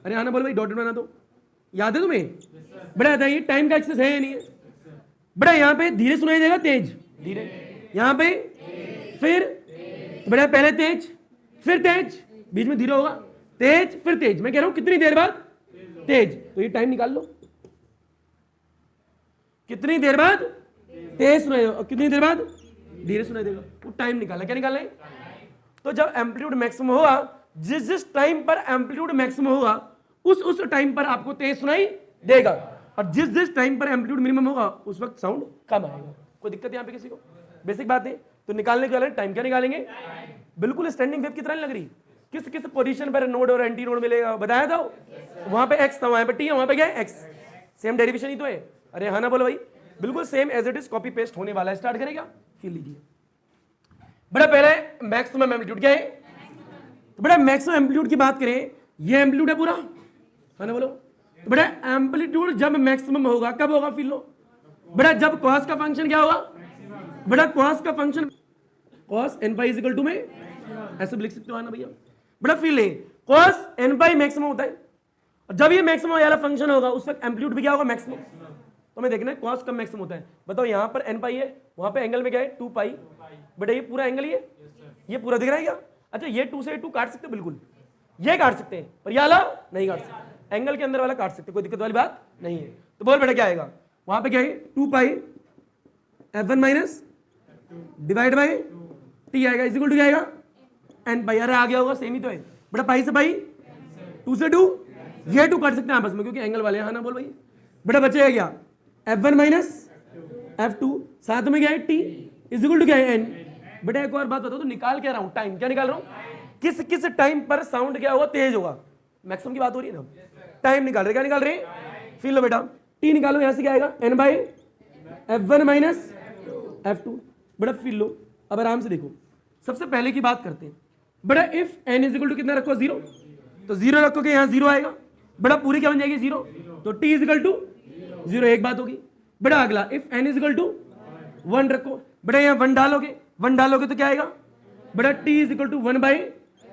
अरे आना बोल भाई, डॉटेड बना दो, याद है तुम्हें, बड़ा आता है ये टाइम का एक्सेस है या नहीं है। बड़ा यहाँ पे धीरे सुनाई देगा, तेज धीरे, यहाँ पे फिर बड़ा पहले तेज फिर तेज, बीच में धीरे होगा, तेज फिर तेज। मैं कह रहा हूं कितनी देर बाद तेज, तो ये टाइम निकाल लो, कितनी देर बाद तेज सुनाई देगा और कितनी देर बाद धीरे सुनाई देगा, वो टाइम निकालना। क्या निकालना है, तो जब एम्पलीट्यूड मैक्सिमम होगा, जिस जिस टाइम पर एम्पलीट्यूड मैक्सिमम होगा उस टाइम पर आपको तेज सुनाई देगा, और जिस जिस टाइम पर एम्पलीट्यूड मिनिमम होगा उस वक्त साउंड कम आएगा। कोई दिक्कत यहाँ पे किसी को, बेसिक बात है। तो निकालने के लिए टाइम क्या निकालेंगे, बिल्कुल स्टैंडिंग वेव की तरह लग रही, किस किस पोजीशन पर नोड और एंटी नोड मिलेगा बताया था, वहां पे एक्स था, वहां पे टी है, वहां पे क्या है एक्स, सेम डेरिवेशन ही तो है। अरे हाँ ना बोलो भाई, बिल्कुल same as it is copy paste होने वाला है। स्टार्ट करेगा, फिर लीजिए बड़ा पहले मैक्सिमम एम्पलीट्यूड क्या है, तो बड़ा मैक्सिमम एम्पलीट्यूड की बात करें, ये एम्पलीट्यूड है पूरा, है ना बोलो। तो बड़ा एम्पलीट्यूड जब मैक्सिमम होगा कब होगा, फिर लो बड़ा जब कॉस का फंक्शन क्या होगा, बड़ा कॉस का function cos n pi is equal to में ऐसे लिख सकते हो ना भैया। बड़ा फिर ले कॉस एन पाई मैक्सिमम होता है, और जब ये मैक्सिमम वाला फंक्शन होगा उस वक्त एम्पलीट्यूड भी क्या होगा, मैक्सिमम। तो मैं देखना है कॉस कब मैक्सिमम होता है, बताओ यहाँ पर एन पाई है, वहां पे एंगल में क्या है 2 पाई, बेटा ये पूरा एंगल ये पूरा दिख रहा है क्या। अच्छा ये 2 से 2 काट सकते हो, बिल्कुल ये काट सकते हैं, पर ये वाला नहीं काट सकते, एंगल के अंदर वाला काट सकते, कोई दिक्कत वाली बात नहीं है। तो बोल बेटा क्या आएगा, वहां पे क्या है 2 pi f1 minus divide by T आएगा, इज इक्वल टू क्या आएगा एन पाई। अरे आ गया होगा, सेम ही तो है बेटा, पाई से पाई 2 से 2, ये 2 काट सकते हैं आपस में क्योंकि एंगल वाले हैं, ना बोल भाई। बेटा बचेगा क्या f1 माइनस f2, साथ में क्या है t इज इक्वल टू क्या है n। बेटा एक और बात बताओ, तो निकाल क्या रहा हूं, टाइम। क्या निकाल रहा हूं, किस किस टाइम पर साउंड क्या होगा, तेज होगा, मैक्सिमम की बात हो रही है ना, टाइम निकाल रहे, क्या निकाल रहे हैं, फिर लो बेटा t निकालो, यहां से क्या आएगा n by f1 minus f2। बेटा फिर लो, अब आराम से देखो, सबसे पहले की बात करते हैं। बेटा if n is equal to कितना रखो 0, तो 0 रखोगे यहाँ 0 आएगा, बेटा पूरी क्या बन जाएगी 0, तो t इज इक्वल टू 0, एक बात होगी। बेटा अगला if n is equal to 1 रखो, बेटा यहाँ 1 डालोगे तो क्या आएगा, बेटा t is equal to 1 by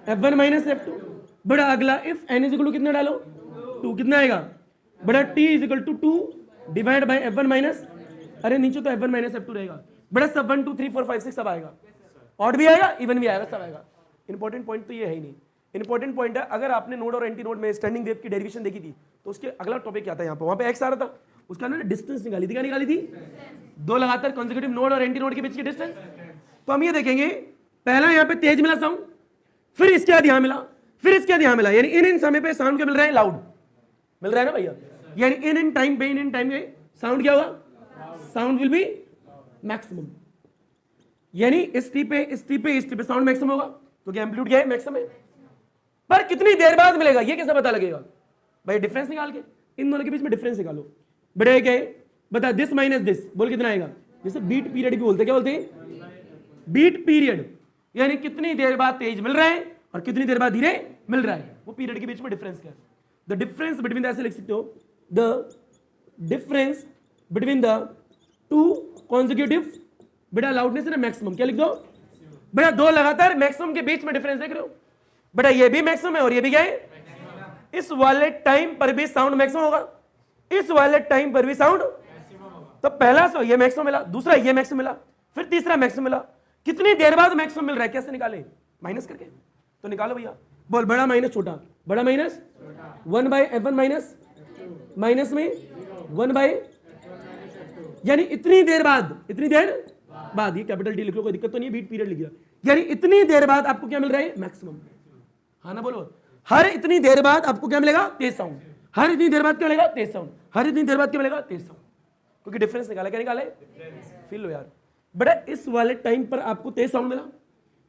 f1 minus f2। बेटा अगला if n is equal to कितना डालो 2, कितना आएगा बड़ा T is equal to 2 divide by F1 minus, अरे नीचे तो F1 माइनस F2 रहेगा, बड़ा सब 1 2 3 4 5 6 सब आएगा, ऑड भी आएगा इवन भी आएगा, सब आएगा। इंपॉर्टेंट पॉइंट तो ये है ही नहीं। इंपॉर्टेंट पॉइंट है, अगर आपने नोड और एंटी नोड में स्टैंडिंग वेव की डेरिवेशन देखी थी तो उसके अगला टॉपिक क्या था, यहाँ पे वहां पे एक्स आ रहा था, उसका ना डिस्टेंस निकाली थी, क्या निकाली थी, दो लगातार कॉन्सेक्यूटिव नोड और एंटी नोड के बीच की डिस्टेंस। तो हम ये देखेंगे, पहला यहाँ पे तेज मिला साउंड, फिर इसके बाद यहाँ मिला, फिर इसके बाद यहाँ मिला, यानी इन समय पे साउंड क्या मिल रहा है, लाउड मिल रहा है ना भैया, यानी इन टाइम पे साउंड क्या होगा, साउंड विल बी मैक्सिमम, यानी इस टी पे साउंड मैक्सिमम होगा, क्योंकि एम्पलीट्यूड क्या है, मैक्सिमम है। पर कितनी देर बाद मिलेगा ये कैसे पता लगेगा भाई, डिफरेंस निकाल के, इन दोनों के बीच में डिफरेंस निकालो। बड़े क्या है बता, दिस माइनस दिस बोल कितना आएगा, जैसे बीट पीरियड भी बोलते, क्या बोलते हैं, बीट पीरियड, यानी कितनी देर बाद तेज मिल रहा है और कितनी देर बाद धीरे मिल रहा है, वो पीरियड के बीच में डिफरेंस क्या है। द डिफरेंस बिटवीन, ऐसे लिख सकते हो, the difference between the two consecutive, बेटा लाउडनेस है ना मैक्सिमम, क्या लिख दो बेटा, दो लगातार मैक्सिमम के बीच में डिफरेंस देख रहे हो बेटा, ये भी मैक्सिमम है और ये भी क्या है, इस वाले टाइम पर भी साउंड मैक्सिमम होगा, इस वाले टाइम पर भी साउंड, तो पहला सो ये मैक्सिमम मिला, दूसरा ये मैक्सिमम मिला, फिर तीसरा मैक्सिमम मिला, कितनी देर बाद मैक्सिमम मिल रहा है, कैसे निकाले, माइनस करके, तो निकालो भैया, बोल बड़ा माइनस छोटा, बड़ा minus 1 by F1 minus, minus में 1 बाई, यानी इतनी देर बाद, इतनी देर बाद, ये कैपिटल टी लिख लो, कोई दिक्कत तो नहीं है, बीट पीरियड लिख दिया, यानी इतनी देर बाद आपको क्या मिल रहा है, मैक्सिमम। हाँ ना बोलो, हर इतनी देर बाद आपको क्या मिलेगा, तेज साउंड, हर इतनी देर बाद क्या मिलेगा, तेज साउंड, हर इतनी देर बाद क्या मिलेगा, तेज साउंड, क्योंकि डिफरेंस निकाला, क्या निकाले, फील लो यार बेटा, इस वाले टाइम पर आपको तेज साउंड मिला,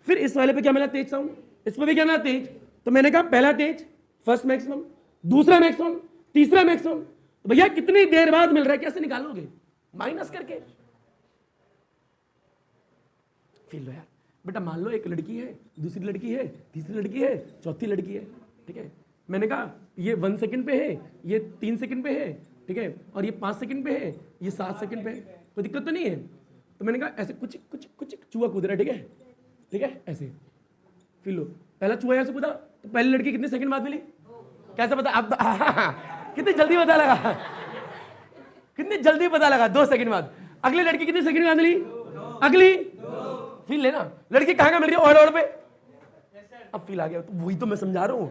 फिर इस वाले पे क्या मिला, तेज साउंड, इस पर भी क्या मिला, तेज, तो मैंने कहा पहला तेज, फर्स्ट मैक्सिमम, दूसरा मैक्सिमम, तीसरा मैक्सिमम, तो भैया कितनी देर बाद मिल रहा है, कैसे निकालोगे, माइनस करके, फील लो यार बेटा, मान लो एक लड़की है, दूसरी लड़की है, तीसरी लड़की है, चौथी लड़की है, ठीक है, मैंने कहा ये 1 सेकंड पे है, ये 3 सेकंड पे है, ठीक है, और ये 5 सेकंड पे है, ये 7 सेकंड पे है, कोई दिक्कत तो नहीं है, तो मैंने कहा ऐसे कुछ कुछ कुछ चूहा कूद रहा है, ठीक है, ऐसे फील लो, पहला चूहा ऐसे कूदा, तो पहली लड़की कितने सेकंड बाद मिली, कैसे पता, अब कितनी जल्दी पता लगा, कितनी जल्दी पता लगा, 2 सेकंड बाद, अगली लड़की कितनी सेकंड बाद मिली, अगली, फील लेना, लड़की कहां मिल रही है, और पे, अब फील आ गया, तो वही तो मैं समझा रहा हूं,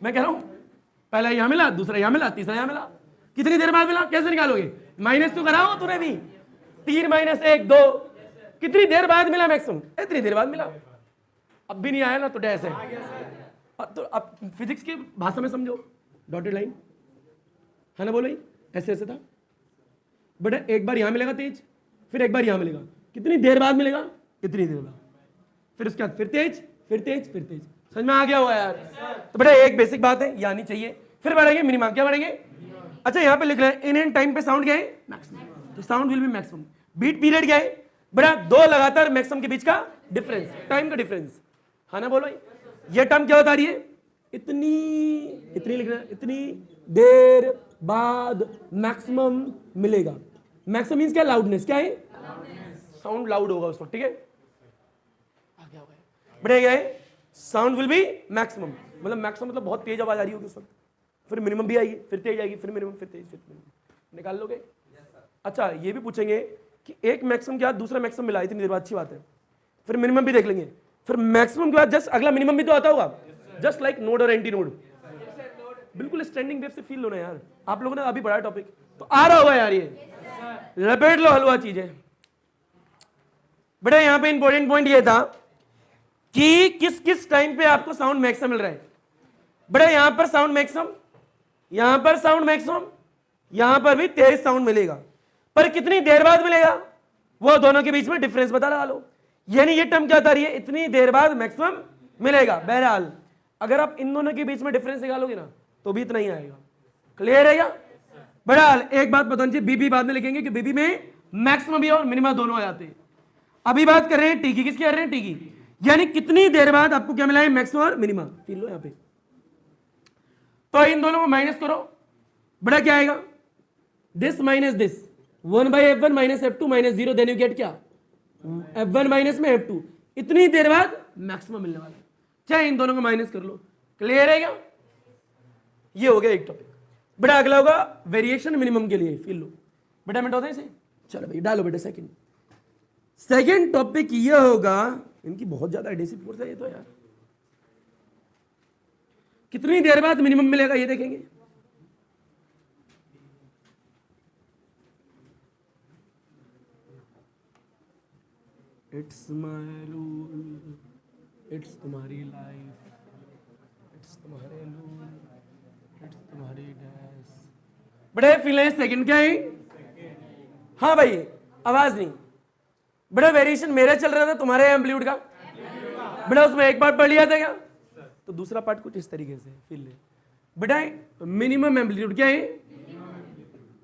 मैं कह रहा हूं पहला यहां मिला, दूसरा यहां मिला, तीसरा यहां मिला, कितनी देर बाद मिला, कैसे निकालोगे, माइनस तो कराओ तूने भी, 3 माइनस 1 2, कितनी देर बाद मिला मैक्सिमम, इतनी देर बाद मिला, अब भी नहीं आया ना, तो डैश है, तो अब फिजिक्स की भाषा में समझो, डॉटेड लाइन है ना, बोलो ऐसे ऐसे था बेटा, एक बार यहां मिलेगा तेज, फिर एक बार यहां मिलेगा, कितनी देर बाद मिलेगा, इतनी देर बाद, फिर उसके बाद फिर तेज, फिर तेज, फिर तेज, समझ में आ गया हुआ यार, तो बेटा एक बेसिक बात है, ये आनी चाहिए, फिर बढ़ेंगे मिनिमम, क्या बढ़ेंगे, अच्छा यहाँ पे लिख रहे हैं इन टाइम पे साउंड क्या है, मैक्सिमम, तो sound will be maximum, beat period क्या है बेटा, दो लगातार मैक्सिमम के बीच का डिफरेंस, टाइम का डिफरेंस, हाँ ना बोलो, ये टर्म क्या बता रही है, इतनी लिख रहे हैं, इतनी देर बाद मैक्सिमम मिलेगा, मैक्सिमम मींस क्या, लाउडनेस, क्या है, साउंड लाउड होगा उस वक्त, ठीक है, आ गया बेटा, क्या है, साउंड विल बी मैक्सिमम, मतलब मैक्सिमम मतलब बहुत तेज आवाज आ रही होगी उस वक्त, फिर मिनिमम भी आएगी, फिर तेज आएगी, फिर मिनिमम, फिर तेज, फिर मिनिमम, निकाल लोगे। अच्छा ये भी पूछेंगे कि एक मैक्सिमम के बाद दूसरा मैक्सिमम मिला, इतनी देर बाद, अच्छी बात है, फिर मिनिमम भी देख लेंगे, फिर मैक्सिमम के बाद जस्ट अगला मिनिमम भी तो आता होगा, जस्ट लाइक नोड और एंटी नोड, बिल्कुल स्टैंडिंग वेव से फील लो ना यार, आप लोगों ने अभी पढ़ा टॉपिक, तो आ रहा होगा यार, ये लपेट लो हलवा चीजें बेटा। यहां पे इंपॉर्टेंट पॉइंट ये था कि किस किस टाइम पे आपको साउंड मैक्सिमम मिल रहा है बेटा, यहां पर साउंड मैक्सिमम, यहां पर साउंड मैक्सिमम, यहां पर भी तेज साउंड मिलेगा, पर कितनी देर बाद मिलेगा, वो दोनों के बीच में डिफरेंस पता लगा लो, यानी ये टर्म क्या बता रही है, इतनी देर बाद मैक्सिमम मिलेगा। बहरहाल अगर आप इन दोनों के बीच में डिफरेंस निकालोगे ना तो भी इतना ही आएगा, क्लियर है क्या। बहरहाल एक बात बता दीजिए, बीबी बाद में लिखेंगे कि बीबी में मैक्सिमम भी और मिनिमम दोनों आ जाते हैं। अभी बात कर रहे हैं टी की, किसकी कर रहे हैं, टी की, यानी कितनी देर बाद आपको क्या मिला है, मैक्सिमम और मिनिमम, फील लो यहां पे। तो इन दोनों को माइनस करो, बड़ा क्या आएगा, this minus this, 1 by F1 minus F2 minus 0, then you get क्या, F1 माइनस में F2, इतनी देर बाद मैक्सिमम मिलने वाला है, चाहे इन दोनों को माइनस कर लो, क्लियर है क्या। ये हो गया एक टॉपिक। बेटा अगला होगा वेरिएशन मिनिमम के लिए, फील लो बेटा, मिनट होते हैं इसे, चलो भाई डालो बेटा। सेकंड टॉपिक ये होगा, इनकी बहुत ज्यादा एडेसिव फोर्स है ये तो यार, कितनी देर बाद मिनिमम मिलेगा ये देखेंगे। इट्स माय रूल, इट्स तुम्हारी लाइफ, इट्स तुम्हारे रूल, इट्स तुम्हारी डैश। बड़े फील सेकंड क्या है? हाँ भाई आवाज नहीं। बड़ा वेरिएशन मेरा चल रहा था तुम्हारे एम्पलीट्यूड का, बड़ा उसमें एक पार्ट पढ़ लिया था क्या? तो दूसरा पार्ट कुछ इस तरीके से फील ले बेटा। मिनिमम एम्पलीट्यूड क्या है?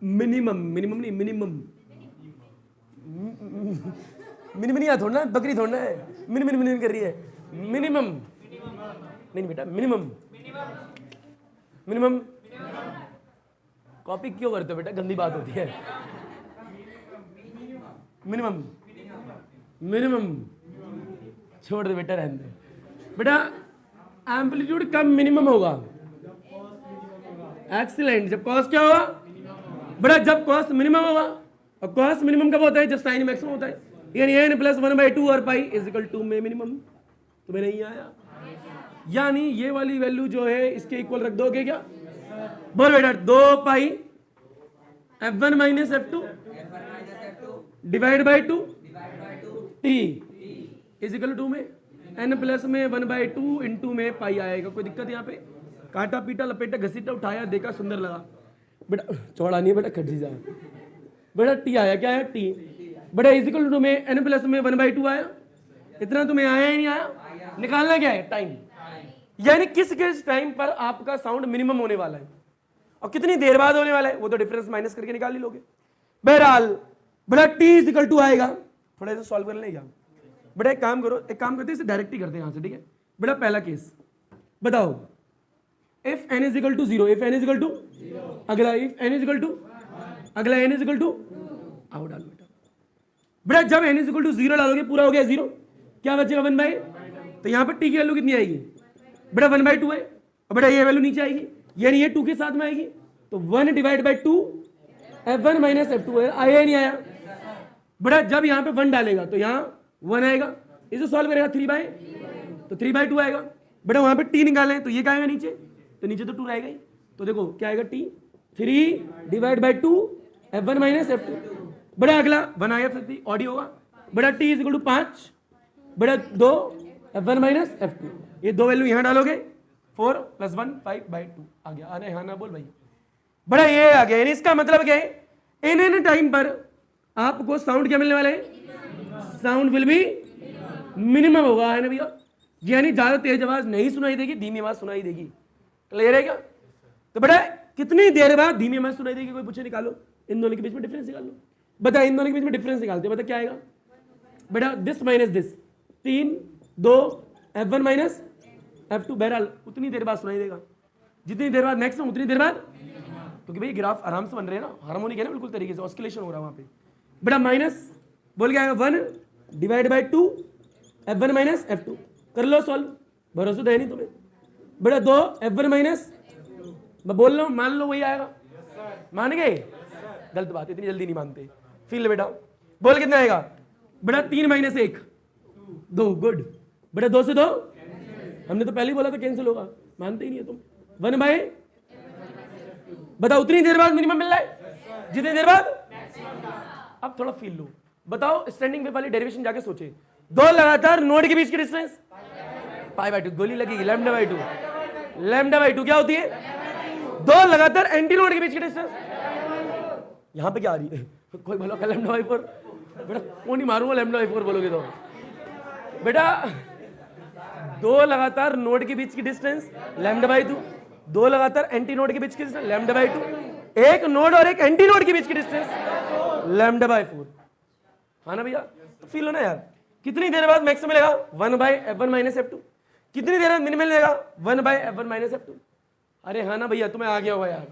मिनिमम, मिनिमम नहीं मिनिमम, मिनिमम नहीं थोड़ा ना, बकरी थोड़ा है मिनिमम मिनिमम कर रही है, मिनिमम नहीं बेटा, मिनिमम मिनिमम। कॉपी क्यों करते हो बेटा, गंदी बात होती है। मिनिमम मिनिमम छोड़ दे बेटा, रहने दे बेटा। एम्पलीट्यूड कम मिनिमम होगा, एक्सीलेंट। जब कॉस क्या होगा बेटा? जब कॉस मिनिमम होगा। और कॉस मिनिमम कब होता है? जब साइन मैक्सिमम होता है, यानी n प्लस 1/2 और पाई इज इक्वल टू में मिनिमम। तुम्हें नहीं आया? यानी ये वाली वैल्यू जो है इसके इक्वल रख दोगे क्या? बोल बेटा, 2 pi f1 minus f2 divide by 2 t is equal to में n प्लस में 1/2 इंटू में पाई आएगा। कोई दिक्कत यहाँ पे? काटा पीटा लपेटा घसीटा उठाया देखा सुंदर लगा बेटा, चौड़ा नहीं बेटा, खड्डी जा बेटा। t आया, क्या है? t बेटा इज इक्वल टू में n प्लस में 1/2 आया। इतना तुम्हें आया ही नहीं आया? निकालना क्या है? टाइम। यानी किस किस टाइम पर आपका साउंड मिनिमम होने वाला है और कितनी देर बाद होने वाला है, वो तो डिफरेंस माइनस करके निकाल ही लोगे। बहरहाल बेटा t इज इक्वल टू आएगा, थोड़ा सा सॉल्व कर लेगा बेटा। एक काम करो, एक काम करते हैं, इसे डायरेक्ट ही करते हैं यहाँ से, ठीक है बेटा। पहला केस बताओ, if n is equal to 0, if n is equal to, अगला if n is equal to, अगला n इज इक्वल टू, आओ डालो बेटा। बेटा जब n इज इक्वल टू 0 डालोगे पूरा हो गया 0, क्या बचेगा 1/, तो यहाँ पर t की वैल्यू कितनी आएगी बेटा? 1/2 है। और बेटा ये वैल्यू नीचे आएगी, यानी ये 2 के साथ में आएगी, तो 1 divide by 2 f1 minus f2 है। आया नहीं आया बेटा? जब यहाँ पे 1 डालेगा तो यहाँ 1 आएगा, इसे सॉल्व करेगा 3/, तो 3/2 आएगा बेटा। वहां पे t निकालें तो ये क्या आएगा नीचे, तो नीचे तो 2 रहेगा ही, तो देखो क्या आएगा t 3 divide by 2 f1 minus f2। बेटा अगला 1 आया, फिर ऑडी होगा बेटा। t इज इक्वल टू 5 बेटा 2 f1 माइनस f2। ये दो वैल्यू यहाँ डालोगे, 4 + 1 5/2 आ गया। अरे हाँ ना बोल भाई बेटा, ये आ गया। यानी इसका मतलब क्या है? इन टाइम पर आपको साउंड क्या मिलने वाला है? साउंड विल बी मिनिमम होगा, है ना भैया। यानी ज्यादा तेज आवाज नहीं सुनाई देगी, धीमी आवाज सुनाई देगी। क्लियर है क्या? तो बेटा कितनी देर बाद धीमी आवाज सुनाई देगी? कोई पूछे निकालो, इन दोनों के बीच में डिफरेंस निकाल लो। बता, इन दोनों के बीच में डिफरेंस निकालते, बता क्या आएगा बेटा? This minus this, 3 2 f1 minus f2। बहरहाल उतनी देर बाद सुनाई देगा, जितनी देर बाद मैक्सिमम उतनी देर बाद, क्योंकि भाई ग्राफ आराम से बन रहे हैं ना, हार्मोनिक है ना बिल्कुल तरीके से, ऑस्किलेशन हो रहा है वहां पे बेटा। माइनस बोल क्या आएगा? 1 divide by 2 f1 minus f2। कर लो सॉल्व, भरोसा तो है नहीं तुम्हें बेटा। 2 f1 माइनस, मैं बोल रहा हूँ मान लो वही आएगा। मान गए? गलत बात, इतनी जल्दी नहीं मानते। फील बेटा, बोल कितना आएगा बेटा? 3 माइनस 1 2। गुड बेटा, 2 से 2, हमने तो पहले ही बोला था कैंसिल होगा, मानते ही नहीं है तुम। 1/, बताओ उतनी देर बाद मिनिमम मिल रहा है जितनी देर बाद। अब थोड़ा फील लो, बताओ स्टैंडिंग वेव वाली डेरिवेशन जाके सोचे। 2 लगातार नोड के बीच की डिस्टेंस π/2, गोली लगेगी λ/2। λ/2 क्या होती है? 2 लगातार एंटी नोड के बीच की डिस्टेंस। यहां पे क्या आ रही है? कोई बोलो λ/4 बेटा, वो नहीं मारूंगा λ/4 बोलोगे तो बेटा। 2 लगातार नोड के बीच की डिस्टेंस λ/2, 2 लगातार एंटी नोड के बीच की डिस्टेंस λ/2, एक नोड और एक एंटी नोड के बीच की डिस्टेंस λ/4। हाँ ना भैया? तो फील हो ना यार, कितनी देर बाद मैक्सिमम मिलेगा? 1/f1 minus f2। कितनी देर बाद मिनिमम मिलेगा? 1/f1 minus f2। अरे हाँ ना भैया, तुम्हें आ गया होगा यार।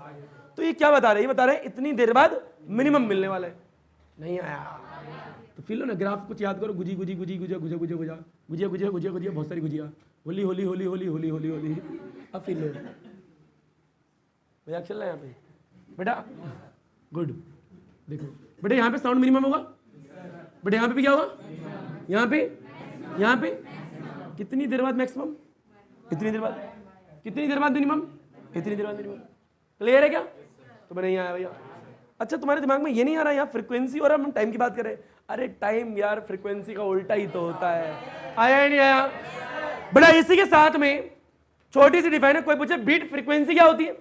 तो ये क्या बता रहे हैं? ये बता रहे हैं इतनी देर बाद मिनिमम मिलने वाला है। नहीं आया तो फील हो ना, ग्राफ कुछ याद करो। गुजी गुजी गुजी गुजा गुजा गुजा गुजा गुजिया गुजिया गुजिया गुजिया, बहुत सारी गुजिया, होली होली होली होली होली होली होली। अब फील लो, मजाक चल रहा है यहाँ पे। बेटा गुड। देखो बेटा यहाँ पे साउंड मिनिमम होगा, बेटा यहाँ पे भी क्या होगा, यहाँ पे कितनी देर बाद मैक्सिमम, इतनी देर बाद, कितनी देर बाद मिनिमम, इतनी देर बाद मिनिमम। क्लियर है क्या? तुम्हें नहीं आया भैया? अच्छा तुम्हारे दिमाग में ये नहीं आ रहा यहाँ फ्रीक्वेंसी और हम टाइम की बात कर रहे हैं। अरे टाइम यार फ्रीक्वेंसी का उल्टा ही तो होता है। आया ही नहीं आया? बड़ा इसी के साथ में छोटी सी डिफाइन है, कोई पूछे बीट फ्रीक्वेंसी क्या होती है?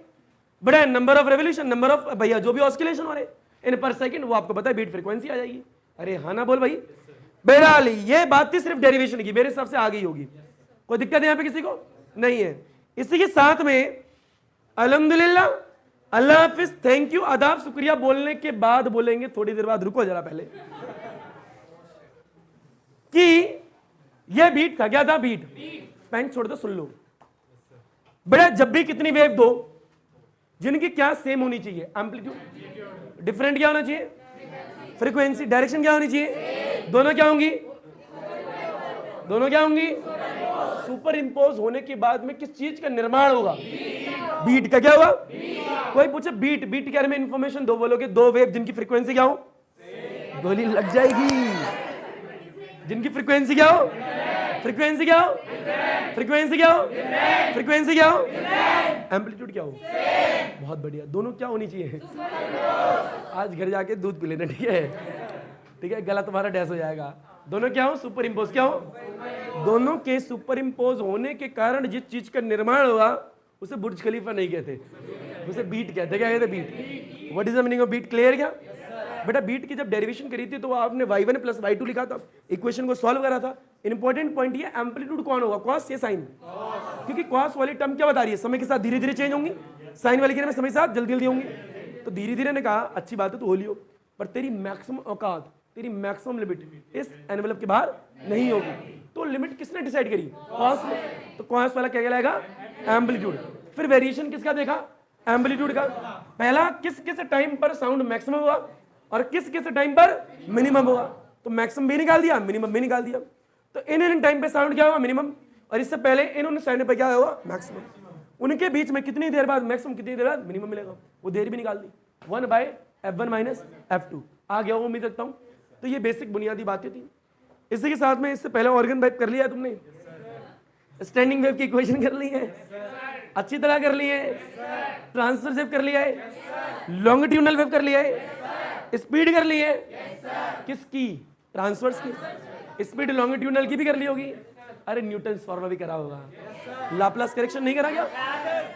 बड़ा number of revolution, number of भैया जो भी ऑस्किलेशन हो रहे इन पर सेकंड, वो आपको पता है बीट फ्रीक्वेंसी आ जाएगी। अरे हाँ ना बोल भाई। बहरहाल ये बात थी सिर्फ डेरिवेशन की, मेरे हिसाब से आ गई होगी। कोई दिक्कत है यहाँ पे किसी को? नहीं है। इसी के साथ में अल्हम्दुलिल्लाह, अल्लाह हाफिज, थैंक यू, आदाब, शुक्रिया बोलने के बाद बोलेंगे थोड़ी देर बाद, रुको जरा पहले, कि ये बीट था। क्या था? बीट। पेन छोड़ दो, सुन लो बेटा। जब भी कितनी वेव दो जिनकी क्या सेम होनी चाहिए, एम्पलीट्यूड डिफरेंट क्या होना चाहिए, फ्रीक्वेंसी डायरेक्शन क्या होनी चाहिए, दोनों क्या होंगी, दोनों क्या होंगी, सुपर इंपोज होने के बाद में किस चीज का निर्माण होगा, बीट का क्या होगा। कोई पूछे बीट, बीट के बारे में इंफॉर्मेशन दो, बोलोगे दो वेव जिनकी फ्रीक्वेंसी क्या हो, गोली लग जाएगी। जिनकी फ्रीक्वेंसी क्या हो, फ्रीक्वेंसी क्या हो, फ्रीक्वेंसी क्या हो, फ्रीक्वेंसी क्या हो, एम्पलीट्यूड क्या हो। बहुत बढ़िया। दोनों क्या होनी चाहिए? आज घर जाके दूध पी लेना, ठीक है? ठीक है, गला तुम्हारा डैश हो जाएगा। दोनों क्या हो, सुपर इंपोज क्या हो। दोनों के सुपर इंपोज होने के कारण जिस चीज का निर्माण हुआ उसे बुर्ज खलीफा नहीं कहते, उसे बीट कहते। क्या कहते? Beat. What is the meaning of beat? Clear क्या बेटा? बीट की जब डेरिवेशन करी थी तो आपने y1 + y2 लिखा था, इक्वेशन को सॉल्व करा था। इंपॉर्टेंट पॉइंट ये, एम्पलीट्यूड कौन होगा, कॉस या साइन? क्योंकि कॉस वाली टर्म क्या बता रही है, समय के साथ धीरे धीरे चेंज होंगी, साइन वाली के समय के साथ जल्दी जल्दी होंगी। तो धीरे धीरे ने कहा अच्छी बात है तो होली हो, पर तेरी मैक्सिमम औकात, तेरी मैक्सिमम लिमिट इस एनवेलप के बाहर नहीं होगी। तो लिमिट किसने डिसाइड करी? कॉस ने। तो कॉस वाला क्या कहलाएगा, एम्पलीट्यूड। फिर वेरिएशन किसका देखा, एम्पलीट्यूड का। पहला किस किस टाइम पर साउंड मैक्सिमम हुआ और किस किस टाइम पर मिनिमम हुआ। तो मैक्सिमम भी निकाल दिया, मिनिमम भी निकाल दिया। तो इन टाइम पे साउंड क्या हुआ, मिनिमम, और इससे पहले इन्होंने साइड पे क्या हुआ, मैक्सिमम। उनके बीच में कितनी देर बाद मैक्सिमम, कितनी देर बाद मिनिमम मिलेगा, वो देर भी निकाल दी। 1/f1 - f2 आ गया, वो उम्मीद रखता हूँ। तो ये बेसिक बुनियादी बातें थी। इसी के साथ में इससे पहले ऑर्गन वाइप कर लिया तुमने, स्टैंडिंग वेव की इक्वेशन कर ली है, अच्छी तरह कर ली है, ट्रांसवर्स वेव कर लिया है, लॉन्गिट्यूडनल वेव कर लिया है, स्पीड कर ली है, किसकी, ट्रांसवर्स की। स्पीड लॉन्गिट्यूडनल की भी कर ली होगी। अरे न्यूटन फॉर्मूला भी करा होगा। लाप्लास करेक्शन नहीं करा क्या?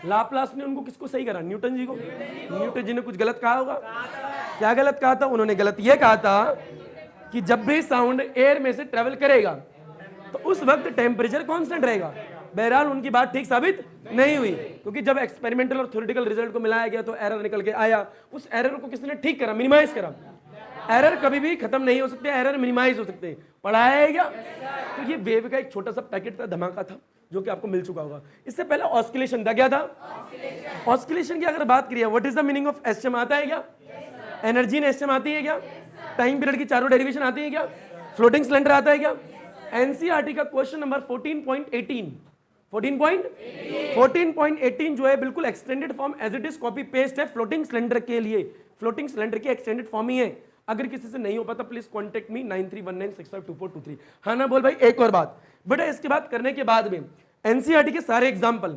लाप्लास ने उनको किसको सही करा, न्यूटन जी को। न्यूटन जी ने कुछ गलत कहा होगा। क्या गलत कहा था? उन्होंने गलत यह कहा था कि जब भी साउंड एयर में से ट्रेवल करेगा तो उस वक्त टेम्परेचर कांस्टेंट रहेगा। बहरहाल उनकी बात ठीक साबित नहीं हुई, क्योंकि जब एक्सपेरिमेंटल और थ्योरेटिकल रिजल्ट को मिलाया गया तो एरर निकल के आया। उस एरर को किसने ठीक करा, मिनिमाइज करा। एरर कभी भी खत्म नहीं हो सकते, एरर मिनिमाइज हो सकते हैं। पढ़ाया है क्या? तो ये वेव का एक छोटा सा पैकेट था, धमाका था, जो कि आपको मिल चुका होगा। इससे पहले ऑस्किलेशन था। क्या था? ऑस्किलेशन की अगर बात करिए, what is the meaning of SM आता है क्या? एनर्जी इन एसएम आती है क्या? टाइम पीरियड की चारों डेरिवेशन आती है क्या? फ्लोटिंग सिलेंडर आता है क्या? एनसीईआरटी का क्वेश्चन नंबर 14.18 जो है बिल्कुल extended form as it is copy paste है फ्लोटिंग सिलेंडर के लिए। फ्लोटिंग सिलेंडर की एक्सटेंडेड फॉर्म ही है। अगर किसी से नहीं हो पाता प्लीज कॉन्टेक्ट मी 9319652423। हाँ ना बोल भाई। एक और बात बेटा, इसके बाद करने के बाद में एनसीईआरटी के सारे एग्जाम्पल,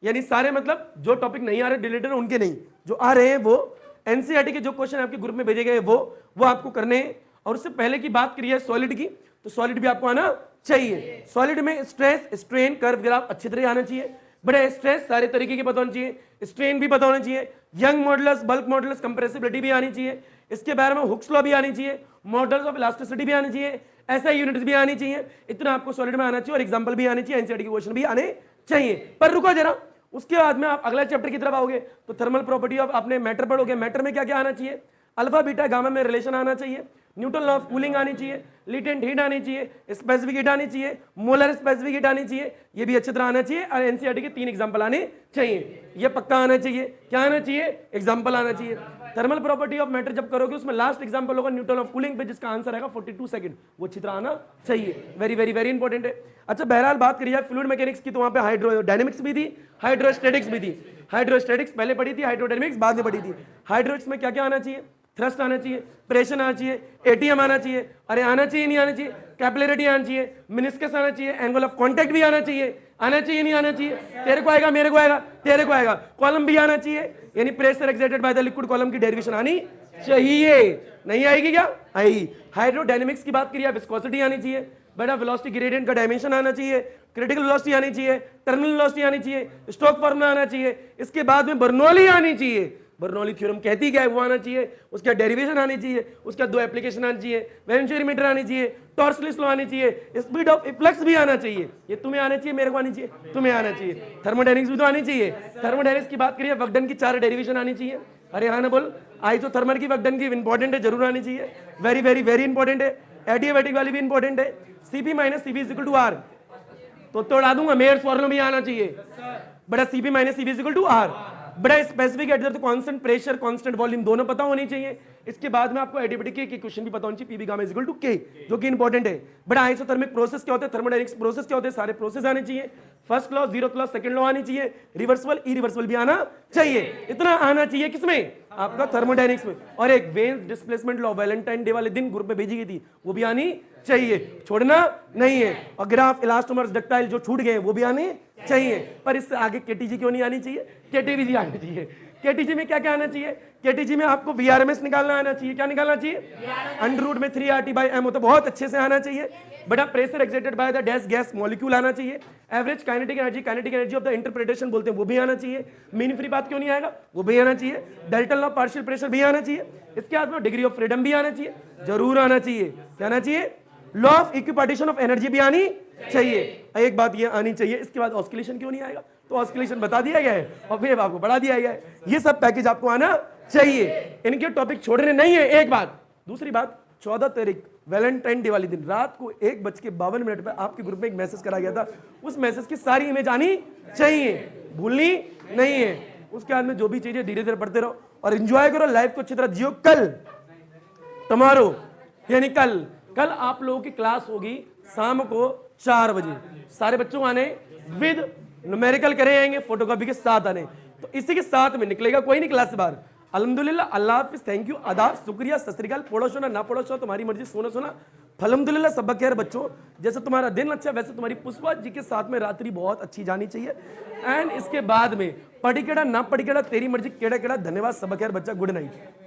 यानी सारे मतलब जो टॉपिक नहीं आ रहे डिलीटेड उनके नहीं, जो आ रहे हैं वो एनसीईआरटी के जो क्वेश्चन आपके ग्रुप में भेजे गए वो आपको करने हैं। और उससे पहले की बात करिए सॉलिड की, तो सॉलिड भी आपको आना चाहिए। सॉलिड में स्ट्रेस, स्ट्रेन, कर्व, ग्राफ अच्छी तरह आना चाहिए। बड़े स्ट्रेस सारे तरीके के पता होना चाहिए, स्ट्रेन भी पता होना चाहिए, young modulus, bulk modulus, compressibility भी आनी चाहिए। इसके बारे में हुक्स लॉ भी आनी चाहिए, मॉडल्स ऑफ इलास्टिसिटी भी आनी चाहिए, एसआई यूनिट्स भी आनी चाहिए। इतना आपको सॉलिड में आना चाहिए और एग्जांपल भी आने चाहिए, एनसीईआरटी के क्वेश्चन भी आने चाहिए। पर रुको जरा, उसके बाद में आप अगला चैप्टर की तरफ आओगे तो थर्मल प्रॉपर्टी ऑफ आपने मैटर पढ़ोगे। मैटर में क्या क्या आना चाहिए? अल्फा बीटा गामा में रिलेशन आना चाहिए। न्यूटन लॉ ऑफ कूलिंग आनी चाहिए, लेटेंट हीट आनी चाहिए, स्पेसिफिक हीट आनी चाहिए, मोलर स्पेसिफिक हीट आनी चाहिए, ये भी अच्छी तरह आना चाहिए और एनसीईआरटी के 3 एग्जांपल आने चाहिए, ये पक्का आना चाहिए। क्या आना चाहिए? एग्जांपल आना चाहिए। थर्मल प्रॉपर्टी ऑफ मैटर जब करोगे उसमें लास्ट एग्जांपल होगा न्यूटन ऑफ कूलिंग पे, जिसका आंसर आएगा 42 सेकंड, वो अच्छी तरह आना चाहिए। वेरी वेरी वेरी इंपॉर्टेंट है। अच्छा बहरहाल बात करिए फ्लूइड मैकेनिक्स की, तो वहां पे हाइड्रोडायनेमिक्स भी थी, हाइड्रोस्टैटिक्स भी थी। हाइड्रोस्टैटिक्स पहले पढ़ी थी, हाइड्रोडायनेमिक्स बाद में पढ़ी थी। हाइड्रोस्टैटिक्स में क्या क्या आना चाहिए? थ्रस्ट आना चाहिए, प्रेशर आना चाहिए, एटीएम आना चाहिए, अरे आना चाहिए नहीं आना चाहिए, कैपिलरिटी आना चाहिए, मिनिस्कस आना चाहिए, एंगल ऑफ कांटेक्ट भी आना चाहिए, आना चाहिए नहीं आना चाहिए, तेरे को आएगा मेरे को आएगा तेरे को आएगा, कॉलम भी आना चाहिए, यानी pressure exerted by the liquid column की डेरिवेशन आनी चाहिए। नहीं आएगी क्या? आएगी। हाइड्रोडायनेमिक्स की बात करिए, विस्कोसिटी आनी चाहिए, बेटा वेलोसिटी ग्रेडियंट का डायमेंशन आना चाहिए, क्रिटिकल वेलोसिटी आनी चाहिए, टर्मिनल वेलोसिटी आनी चाहिए, स्टोक फार्मूला आना चाहिए, इसके बाद में बर्नौली आनी चाहिए, बर्नौली थ्योरम कहती क्या है वो आना चाहिए, उसका डेरिवेशन आनी चाहिए, उसका 2 एप्लीकेशन आनी चाहिए, वेंचुरीमीटर आनी चाहिए, टॉर्सलिस लॉ आनी चाहिए, स्पीड ऑफ इफ्लक्स भी आना चाहिए। ये तुम्हें आना चाहिए, मेरे को आनी चाहिए, तुम्हें आना चाहिए। थर्मोडायनेमिक्स भी तो आनी चाहिए। थर्मोडायनेमिक्स की बात करिए, वक्डन की 4 डेरिवेशन आनी चाहिए। अरे हाँ ना बोल, आइसोथर्मल की वक्डन की इंपॉर्टेंट है, जरूर आनी चाहिए, वेरी वेरी वेरी इंपॉर्टेंट है। एडियाबैटिक वाली भी इंपॉर्टेंट है। CP minus CV is equal to R, तो तोड़ा दूंगा, मेयर्स फॉर्मूला भी आना चाहिए, बड़ा CP minus CV is equal to R, बड़ा specific at the constant pressure constant volume दोनों पता होनी चाहिए। इसके बाद में आपको एडियाबैटिक के क्वेश्चन भी पता होनी चाहिए, PV gamma is equal to K, जो कि इंपॉर्टेंट है। बड़ा आइसोथर्मिक प्रोसेस क्या होता है, थर्मोडायनेमिक्स प्रोसेस क्या होते हैं, सारे प्रोसेस आने चाहिए। First law, zeroth law, second law आनी चाहिए, रिवर्सिबल इरिवर्सिबल भी आना चाहिए। इतना आना चाहिए किसमें? आपका थर्मोडायनेमिक्स में। और एक veins displacement law Valentine day वाले दिन ग्रुप में भेजी गई थी, वो भी आनी चाहिए, छोड़ना नहीं है। और ग्राफ, इलास्टोमर्स, डक्टाइल जो छूट गए वो भी आने चाहिए। पर इससे आगे केटीजी क्यों नहीं आनी चाहिए? केटीवी आनी चाहिए। केटीजी में क्या क्या आना चाहिए? केटीजी में आपको वीआरएमएस निकालना आना चाहिए। क्या निकालना चाहिए? अंडर रूट में 3RT/m होता है, बहुत अच्छे से आना चाहिए। बड़ा pressure exerted by the dash gas molecule आना चाहिए। Average kinetic energy of the interpretation बोलते हैं, वो भी आना चाहिए। मीन फ्री बात क्यों नहीं आएगा? वो भी आना चाहिए। डेल्टन लॉ पार्शियल प्रेशर भी आना चाहिए। इसके बाद में डिग्री ऑफ फ्रीडम भी आना चाहिए, जरूर आना चाहिए। क्या आना चाहिए? Law of equipartition of energy भी आनी चाहिए। एक बात ये आनी चाहिए। इसके बाद ऑस्किलेशन क्यों नहीं आएगा? तो ऑस्किलेशन बता दिया गया है और वेव आपको बढ़ा दिया गया है। ये सब पैकेज आपको आना चाहिए, इनके टॉपिक छोड़ने नहीं है। एक बात, दूसरी बात, 14 तारीख वैलेंटाइन डे वाले दिन रात को 1:52 पर आपके ग्रुप में एक मैसेज करा गया था, उस मैसेज की सारी इमेज आनी चाहिए, भूलनी नहीं है। उसके बाद में जो भी चीजें धीरे धीरे पढ़ते रहो और एंजॉय करो, लाइफ को अच्छी तरह जियो। कल टुमारो यानी कल आप लोगों की क्लास होगी शाम को 4 बजे। सारे बच्चों आने, विद न्यूमेरिकल करे आएंगे, फोटोकॉपी के साथ आने। तो इसी के साथ में निकलेगा, कोई नहीं क्लास से बाहर। अल्हम्दुलिल्लाह, अल्लाह हाफिज, थैंक यू, आदाब, शुक्रिया, सत श्री अकाल। पढ़ो सुना ना पढ़ो सुना तुम्हारी मर्जी, सोना अल्हम्दुलिल्लाह। सब खैर बच्चों, जैसे तुम्हारा दिन अच्छा वैसे तुम्हारी पुष्पा जी के साथ में रात्रि बहुत अच्छी जानी चाहिए। एंड इसके बाद में पढ़ी केड़ा ना पढ़ी केड़ा तेरी मर्जी, केड़ा केड़ा। धन्यवाद, सब खैर बच्चा, गुड नाइट।